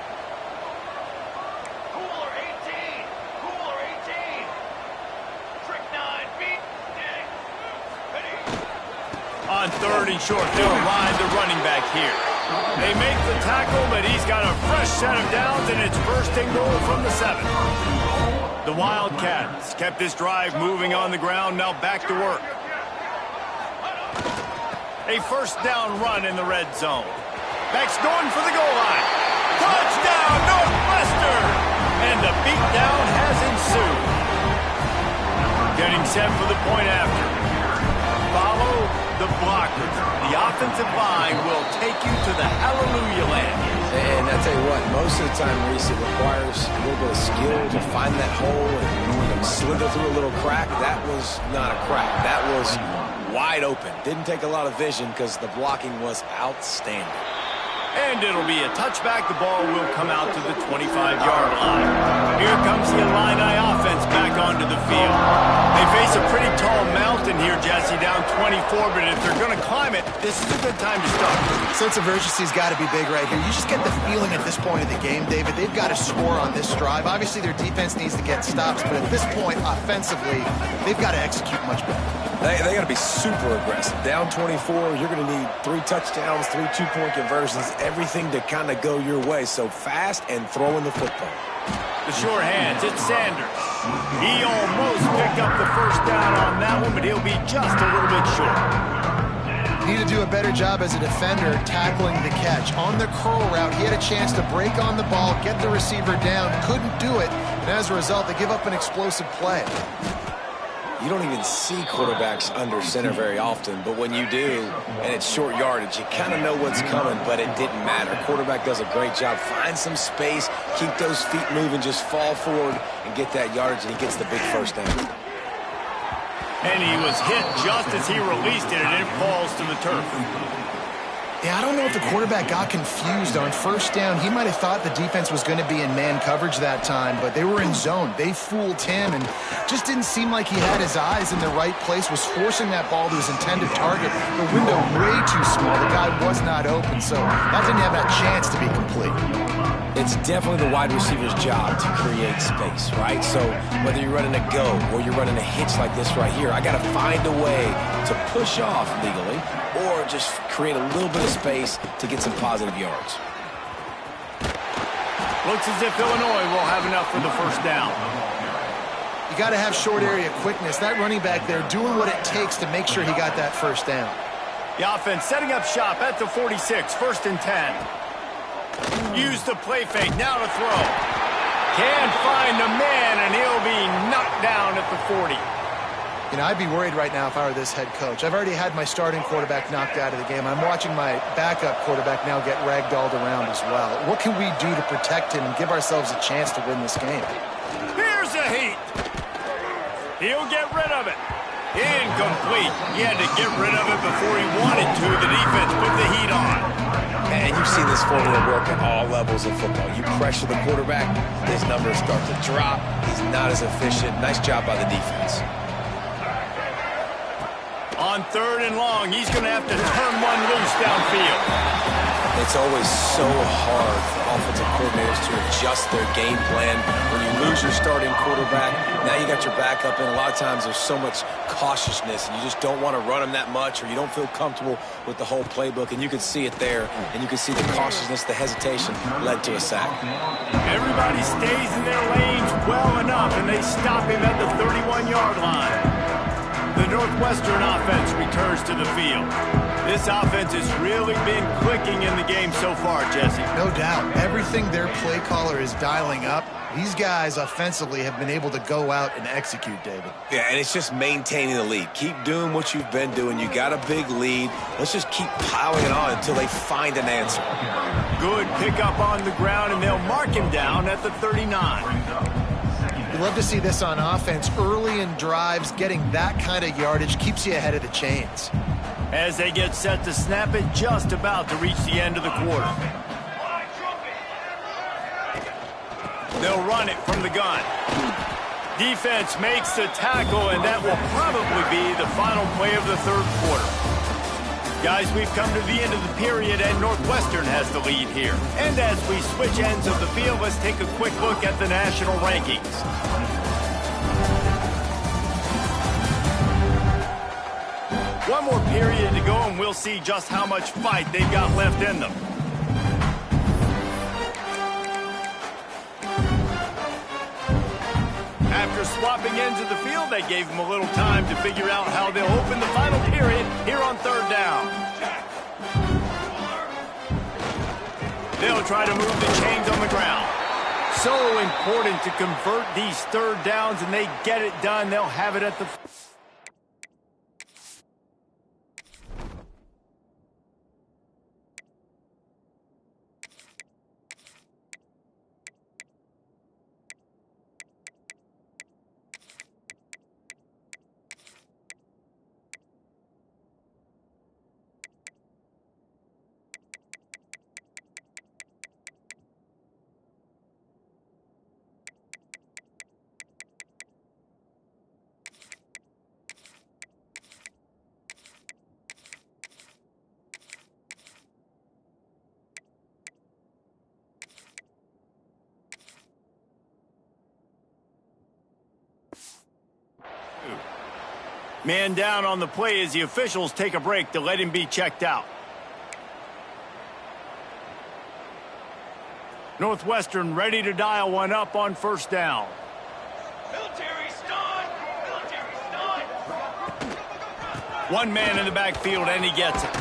Speaker 1: On 3rd and short, they'll ride the running back here. They make the tackle, but he's got a fresh set of downs, and it's 1st and goal from the 7. The Wildcats kept this drive moving on the ground, now back to work. A 1st down run in the red zone. Beck's going for the goal line. Touchdown, Northwestern! And the beatdown has ensued. Getting set for the point after. Follow the blockers. The offensive line will take you to the hallelujah land.
Speaker 2: And I tell you what, most of the time, Reese, it requires a little bit of skill to find that hole and slither through a little crack. That was not a crack. That was wide open. Didn't take a lot of vision because the blocking was outstanding.
Speaker 1: And it'll be a touchback. The ball will come out to the 25-yard line. Here comes the Illini offense back onto the field. They face a pretty tall mountain here, Jesse, down 24, but if they're going to climb it, this is a good time to start.
Speaker 3: Sense of urgency's got to be big right here. You just get the feeling at this point of the game, David, they've got to score on this drive. Obviously, their defense needs to get stops, but at this point, offensively, they've got to execute much better.
Speaker 2: They got to be super aggressive. Down 24, you're going to need 3 touchdowns, 3 two-point conversions, everything to kind of go your way. So fast and throwing the football.
Speaker 1: The sure hands, it's Sanders. He almost picked up the 1st down on that one, but he'll be just a little bit short.
Speaker 3: Need to do a better job as a defender tackling the catch. On the curl route, he had a chance to break on the ball, get the receiver down, couldn't do it, and as a result, they give up an explosive play.
Speaker 2: You don't even see quarterbacks under center very often, but when you do, and it's short yardage, you kind of know what's coming, but it didn't matter. Quarterback does a great job. Find some space, keep those feet moving, just fall forward and get that yardage, and he gets the big 1st down.
Speaker 1: And he was hit just as he released it, and it falls to the turf.
Speaker 3: Yeah, I don't know if the quarterback got confused on 1st down. He might have thought the defense was going to be in man coverage that time, but they were in zone. They fooled him and just didn't seem like he had his eyes in the right place, was forcing that ball to his intended target. The window way too small. The guy was not open, so that didn't have that chance to be complete.
Speaker 2: It's definitely the wide receiver's job to create space, right? So whether you're running a go or you're running a hitch like this right here, I got to find a way to push off legally or just create a little bit of space to get some positive yards.
Speaker 1: Looks as if Illinois will have enough for the first down.
Speaker 3: You got to have short area quickness. That running back there doing what it takes to make sure he got that first down.
Speaker 1: The offense setting up shop at the 46, 1st and 10. Use the play fake, now to throw. Can find the man, and he'll be knocked down at the 40.
Speaker 3: You know, I'd be worried right now if I were this head coach. I've already had my starting quarterback knocked out of the game. I'm watching my backup quarterback now get ragdolled around as well. What can we do to protect him and give ourselves a chance to win this game?
Speaker 1: Here's a heat. He'll get rid of it. Incomplete. He had to get rid of it before he wanted to. The defense put the heat on.
Speaker 2: And you've seen this formula work at all levels of football. You pressure the quarterback, his numbers start to drop. He's not as efficient. Nice job by the defense.
Speaker 1: On 3rd and long, he's going to have to turn one loose downfield.
Speaker 2: It's always so hard for offensive coordinators to adjust their game plan. When you lose your starting quarterback, now you got your backup in. A lot of times there's so much cautiousness, and you just don't want to run them that much, or you don't feel comfortable with the whole playbook, and you can see it there, and you can see the cautiousness, the hesitation led to a sack.
Speaker 1: Everybody stays in their lanes well enough, and they stop him at the 31-yard line. The Northwestern offense returns to the field. This offense has really been clicking in the game so far, Jesse.
Speaker 3: No doubt. Everything their play caller is dialing up, these guys offensively have been able to go out and execute, David.
Speaker 2: Yeah, and it's just maintaining the lead. Keep doing what you've been doing. You got a big lead. Let's just keep piling it on until they find an answer.
Speaker 1: Good pickup on the ground, and they'll mark him down at the 39.
Speaker 3: You love to see this on offense. Early in drives, getting that kind of yardage keeps you ahead of the chains.
Speaker 1: As they get set to snap it, just about to reach the end of the quarter. They'll run it from the gun. Defense makes the tackle, and that will probably be the final play of the 3rd quarter. Guys, we've come to the end of the period, and Northwestern has the lead here. And as we switch ends of the field, let's take a quick look at the national rankings. One more period to go, and we'll see just how much fight they've got left in them. After swapping ends of the field, they gave them a little time to figure out how they'll open the final period here on 3rd down. They'll try to move the chains on the ground. So important to convert these 3rd downs, and they get it done. They'll have it at the... Man down on the play as the officials take a break to let him be checked out. Northwestern ready to dial one up on 1st down.
Speaker 5: Military stun! Military stun!
Speaker 1: One man in the backfield, and he gets it.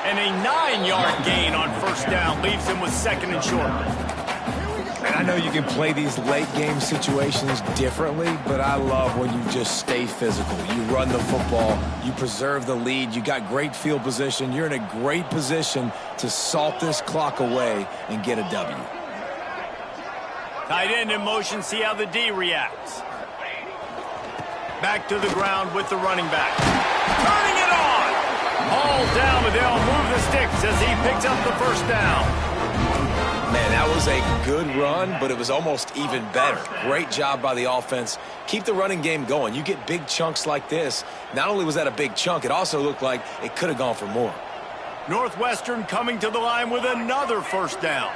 Speaker 1: And a 9-yard gain on 1st down leaves him with 2nd and short.
Speaker 2: And I know you can play these late-game situations differently, but I love when you just stay physical. You run the football, you preserve the lead, you got great field position, you're in a great position to salt this clock away and get a W.
Speaker 1: Tight end in motion, see how the D reacts. Back to the ground with the running back. Turning it on! All down, but they'll move the sticks as he picks up the 1st down.
Speaker 2: Man, that was a good run, but it was almost even better. Great job by the offense. Keep the running game going. You get big chunks like this. Not only was that a big chunk, it also looked like it could have gone for more.
Speaker 1: Northwestern coming to the line with another 1st down.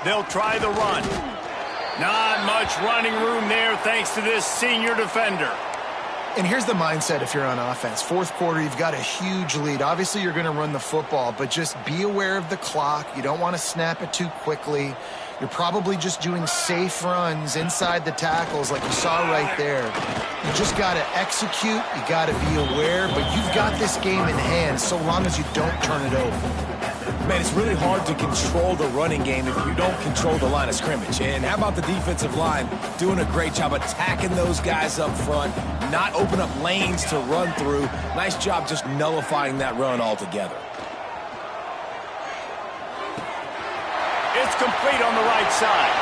Speaker 1: They'll try the run. Not much running room there thanks to this senior defender.
Speaker 3: And here's the mindset if you're on offense. Fourth quarter, you've got a huge lead. Obviously, you're going to run the football, but just be aware of the clock. You don't want to snap it too quickly. You're probably just doing safe runs inside the tackles like you saw right there. You just got to execute. You got to be aware, but you've got this game in hand so long as you don't turn it over.
Speaker 2: Man, it's really hard to control the running game if you don't control the line of scrimmage. And how about the defensive line doing a great job attacking those guys up front, not open up lanes to run through. Nice job just nullifying that run altogether.
Speaker 1: It's complete on the right side.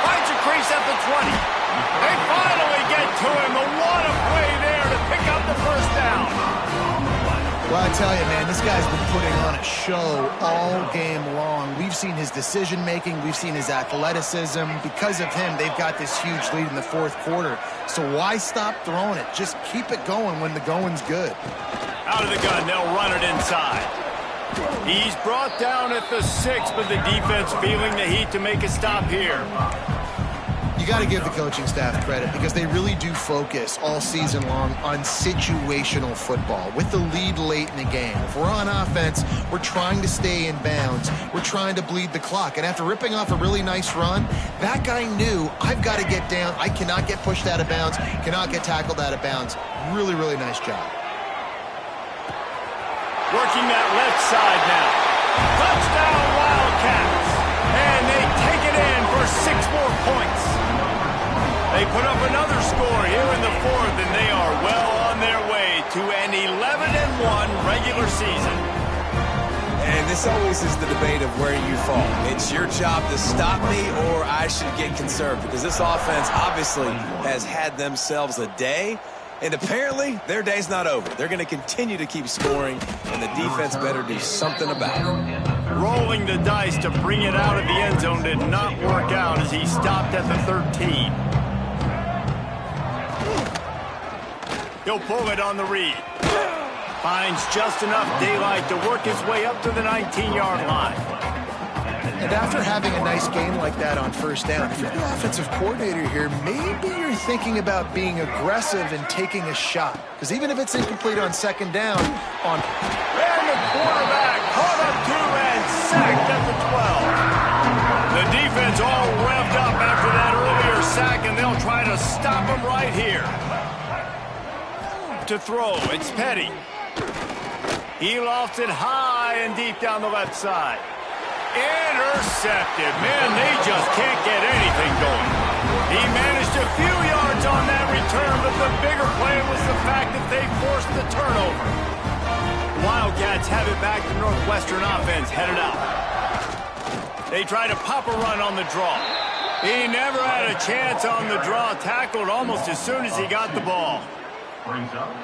Speaker 1: Finds a crease at the 20. They finally get to him. What a play there to pick up the first down.
Speaker 3: Well, I tell you, man, this guy's been putting on a show all game long. We've seen his decision-making. We've seen his athleticism. Because of him, they've got this huge lead in the fourth quarter. So why stop throwing it? Just keep it going when the going's good.
Speaker 1: Out of the gun, they'll run it inside. He's brought down at the 6, but the defense feeling the heat to make a stop here.
Speaker 3: You got to give the coaching staff credit because they really do focus all season long on situational football with the lead late in the game. If we're on offense, we're trying to stay in bounds. We're trying to bleed the clock. And after ripping off a really nice run, that guy knew, I've got to get down. I cannot get pushed out of bounds, cannot get tackled out of bounds. Really, really nice job.
Speaker 1: Working that left side now. Touchdown Wildcats. And they take it in for 6 more points. They put up another score here in the fourth, and they are well on their way to an 11-1 regular season.
Speaker 2: And this always is the debate of where you fall. It's your job to stop me or I should get conserved because this offense obviously has had themselves a day. And apparently, their day's not over. They're going to continue to keep scoring, and the defense better do something about it.
Speaker 1: Rolling the dice to bring it out of the end zone did not work out as he stopped at the 13. He'll pull it on the read. Finds just enough daylight to work his way up to the 19-yard line.
Speaker 3: And after having a nice game like that on first down, if you're the offensive coordinator here, maybe you're thinking about being aggressive and taking a shot. Because even if it's incomplete on second down, on...
Speaker 1: And the quarterback caught up to and sacked at the 12. The defense all revved up after that earlier sack, and they'll try to stop him right here. To throw, it's Petty. He lofts it high and deep down the left side. Intercepted. Man, they just can't get anything going. He managed a few yards on that return, but the bigger play was the fact that they forced the turnover. Wildcats have it back to Northwestern offense headed out. They try to pop a run on the draw. He never had a chance on the draw, tackled almost as soon as he got the ball.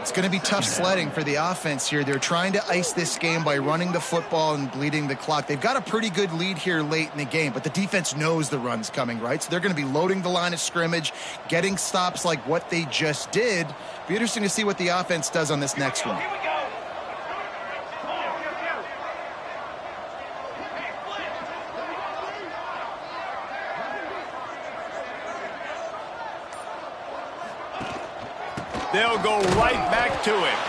Speaker 3: It's going to be tough sledding for the offense here. They're trying to ice this game by running the football and bleeding the clock. They've got a pretty good lead here late in the game, but the defense knows the run's coming, right? So they're going to be loading the line of scrimmage, getting stops like what they just did. Be interesting to see what the offense does on this next one.
Speaker 1: They'll go right back to it.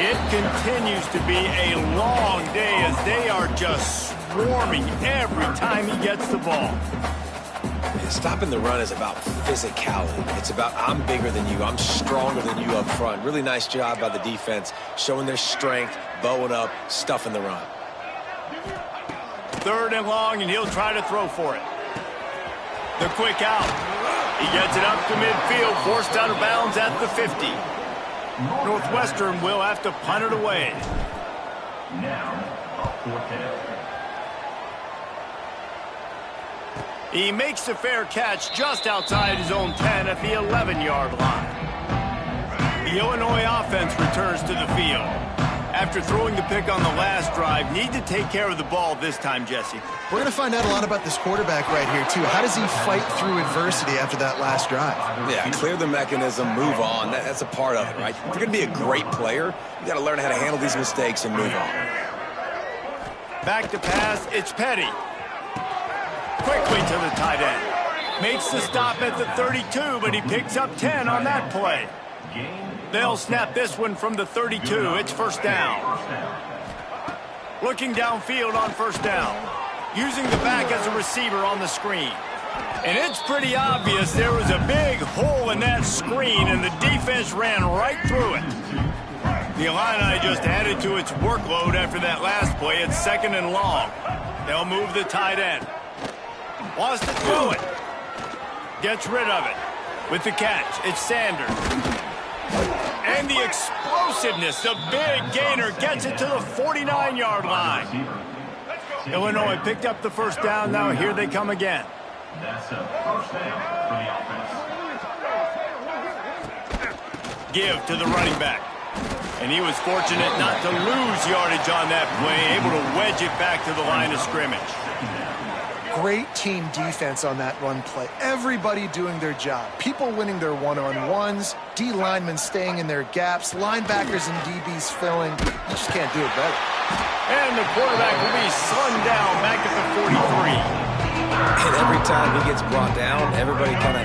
Speaker 1: It continues to be a long day as they are just swarming every time he gets the ball.
Speaker 2: Stopping the run is about physicality. It's about I'm bigger than you, I'm stronger than you up front. Really nice job by the defense, showing their strength, bowing up, stuffing the run.
Speaker 1: 3rd and long, and he'll try to throw for it. The quick out. He gets it up to midfield, forced out of bounds at the 50. Northwestern will have to punt it away. He makes the fair catch just outside his own 10 at the 11-yard line. The Illinois offense returns to the field. After throwing the pick on the last drive, need to take care of the ball this time, Jesse.
Speaker 3: We're going to find out a lot about this quarterback right here, too. How does he fight through adversity after that last drive?
Speaker 2: Yeah, clear the mechanism, move on. That's a part of it, right? If you're going to be a great player, you got to learn how to handle these mistakes and move on.
Speaker 1: Back to pass, it's Petty. Quickly to the tight end. Makes the stop at the 32, but he picks up 10 on that play. They'll snap this one from the 32. It's first down. Looking downfield on first down. Using the back as a receiver on the screen. And it's pretty obvious there was a big hole in that screen, and the defense ran right through it. The Illini just added to its workload after that last play. It's second and long. They'll move the tight end. Wants to throw it. Gets rid of it. With the catch, it's Sanders. And the explosiveness, the big gainer gets it to the 49-yard line. Illinois picked up the first down. Now here they come again.
Speaker 6: That's a first down for the offense.
Speaker 1: Give to the running back. And he was fortunate not to lose yardage on that play, able to wedge it back to the line of scrimmage.
Speaker 3: Great team defense on that run play. Everybody doing their job. People winning their one-on-ones, D linemen staying in their gaps, linebackers and DBs filling. You just can't do it better.
Speaker 1: And the quarterback will be slung down back at the 43.
Speaker 2: And every time he gets brought down, everybody kind of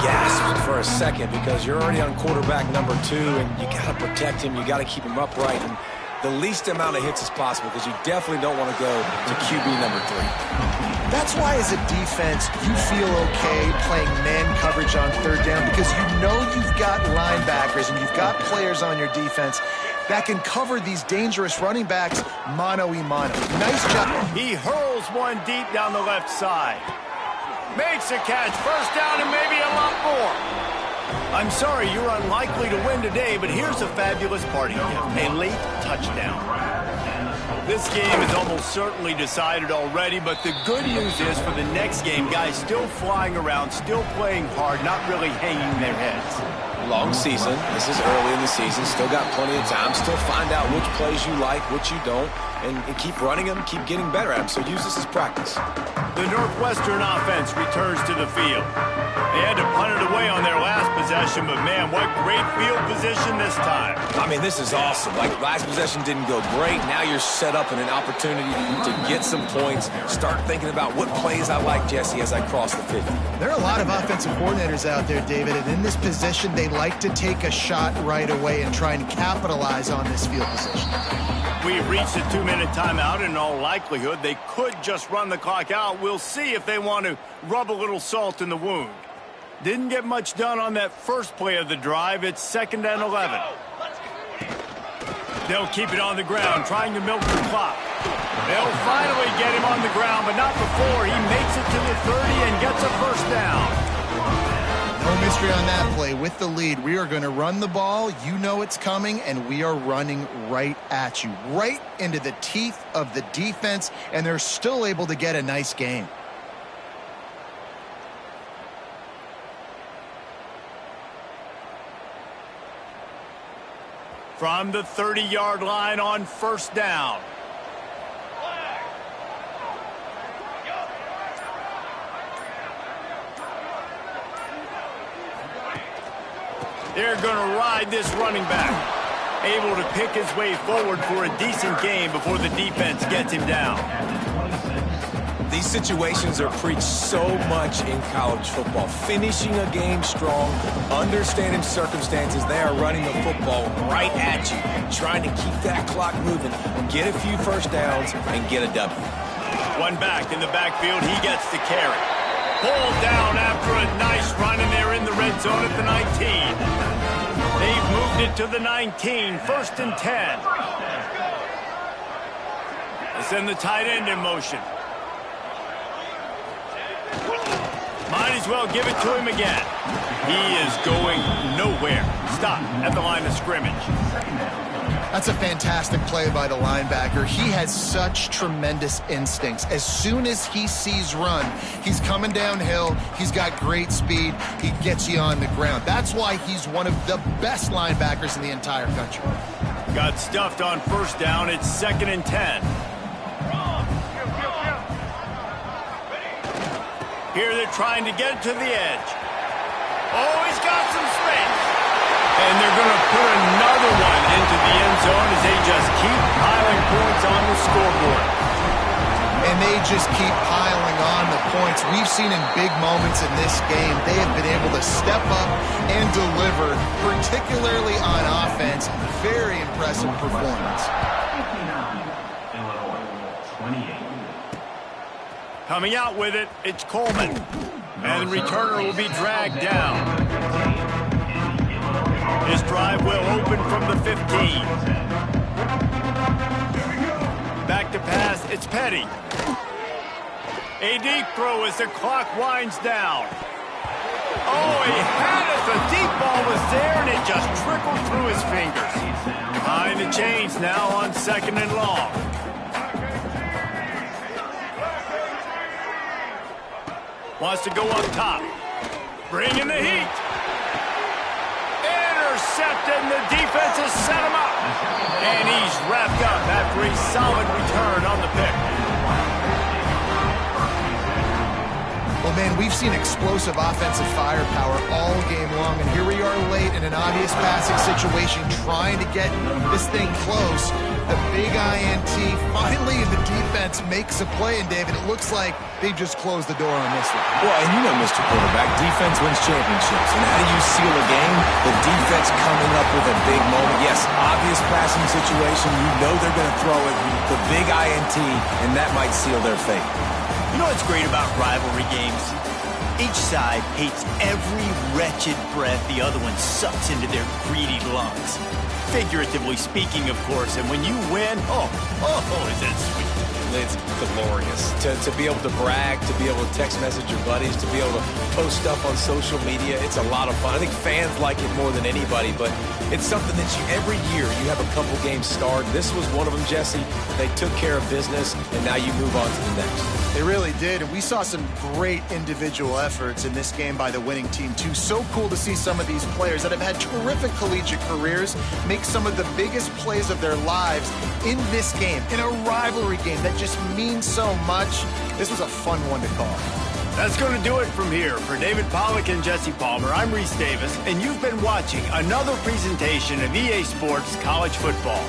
Speaker 2: gasps for a second because you're already on quarterback number 2, and you got to protect him. You got to keep him upright and the least amount of hits as possible because you definitely don't want to go to QB number 3.
Speaker 3: That's why as a defense, you feel okay playing man coverage on third down because you know you've got linebackers and you've got players on your defense that can cover these dangerous running backs mano-a-mano. Nice job.
Speaker 1: He hurls one deep down the left side. Makes a catch, first down, and maybe a lot more. I'm sorry, you're unlikely to win today, but here's a fabulous party gift, a late touchdown. This game is almost certainly decided already, but the good news is for the next game, guys still flying around, still playing hard, not really hanging their heads.
Speaker 2: Long season. This is early in the season. Still got plenty of time. Still find out which plays you like, which you don't, and keep running them, keep getting better at them. So use this as practice.
Speaker 1: The Northwestern offense returns to the field. They had to punt it away on their last possession, but man, what great field position this time.
Speaker 2: I mean, this is awesome. Like, last possession didn't go great. Now you're set up in an opportunity to get some points. Start thinking about what plays I like, Jesse, as I cross the 50.
Speaker 3: There are a lot of offensive coordinators out there, David, and in this position, they like to take a shot right away and try and capitalize on this field position.
Speaker 1: We've reached a 2-minute timeout. In all likelihood, they could just run the clock out. We'll see if they want to rub a little salt in the wound. Didn't get much done on that first play of the drive. It's second and 11. They'll keep it on the ground, trying to milk the clock. They'll finally get him on the ground, but not before he makes it to the 30 and gets a first down.
Speaker 3: No mystery on that play. With the lead, we are going to run the ball. You know it's coming, and we are running right at you, right into the teeth of the defense, and they're still able to get a nice gain.
Speaker 1: From the 30-yard line on first down. They're going to ride this running back. Able to pick his way forward for a decent game before the defense gets him down.
Speaker 2: These situations are preached so much in college football. Finishing a game strong, understanding circumstances. They are running the football right at you, trying to keep that clock moving, get a few first downs, and get a W.
Speaker 1: One back in the backfield. He gets the carry. Pulled down after a nice run, and they're in the red zone at the 19. They've moved it to the 19, first and 10. They send the tight end in motion. Might as well give it to him again. He is going nowhere. Stop at the line of scrimmage.
Speaker 3: That's a fantastic play by the linebacker. He has such tremendous instincts. As soon as he sees run, he's coming downhill. He's got great speed. He gets you on the ground. That's why he's one of the best linebackers in the entire country.
Speaker 1: Got stuffed on first down. It's second and 10. Here they're trying to get it to the edge. Oh, he's got some space. And they're going to put another one into the end zone as they just keep piling points on the scoreboard.
Speaker 3: And they just keep piling on the points we've seen in big moments in this game. They have been able to step up and deliver, particularly on offense. Very impressive performance.
Speaker 6: 59, Illinois, 28.
Speaker 1: Coming out with it, it's Coleman. And the returner will be dragged down. His drive will open from the 15. Back to pass, it's Petty. A deep throw as the clock winds down. Oh, he had it. The deep ball was there, and it just trickled through his fingers. Behind the chains now on 2nd and long. Wants to go up top. Bringing the heat. Intercepted, and the defense has set him up. And he's wrapped up after a solid return on the pick.
Speaker 3: Well, man, we've seen explosive offensive firepower all game long, and here we are late in an obvious passing situation trying to get this thing close. The big INT, finally the defense makes a play, and David, it looks like they just closed the door on this one.
Speaker 2: Well, and you know, Mr. Quarterback, defense wins championships. And how do you seal a game? The defense coming up with a big moment. Yes, obvious passing situation. You know they're going to throw it. The big INT, and that might seal their fate.
Speaker 7: You know what's great about rivalry games? Each side hates every wretched breath the other one sucks into their greedy lungs. Figuratively speaking, of course, and when you win, oh, is it sweet.
Speaker 2: It's glorious. To be able to brag, to be able to text message your buddies, to be able to post stuff on social media, it's a lot of fun. I think fans like it more than anybody, but it's something that every year you have a couple games start. This was one of them, Jesse. They took care of business, and now you move on to the next.
Speaker 3: They really did, and we saw some great individual efforts in this game by the winning team, too. So cool to see some of these players that have had terrific collegiate careers make some of the biggest plays of their lives in this game, in a rivalry game that just means so much. This was a fun one to call.
Speaker 1: That's going to do it from here. For David Pollack and Jesse Palmer, I'm Reese Davis, and you've been watching another presentation of EA Sports College Football.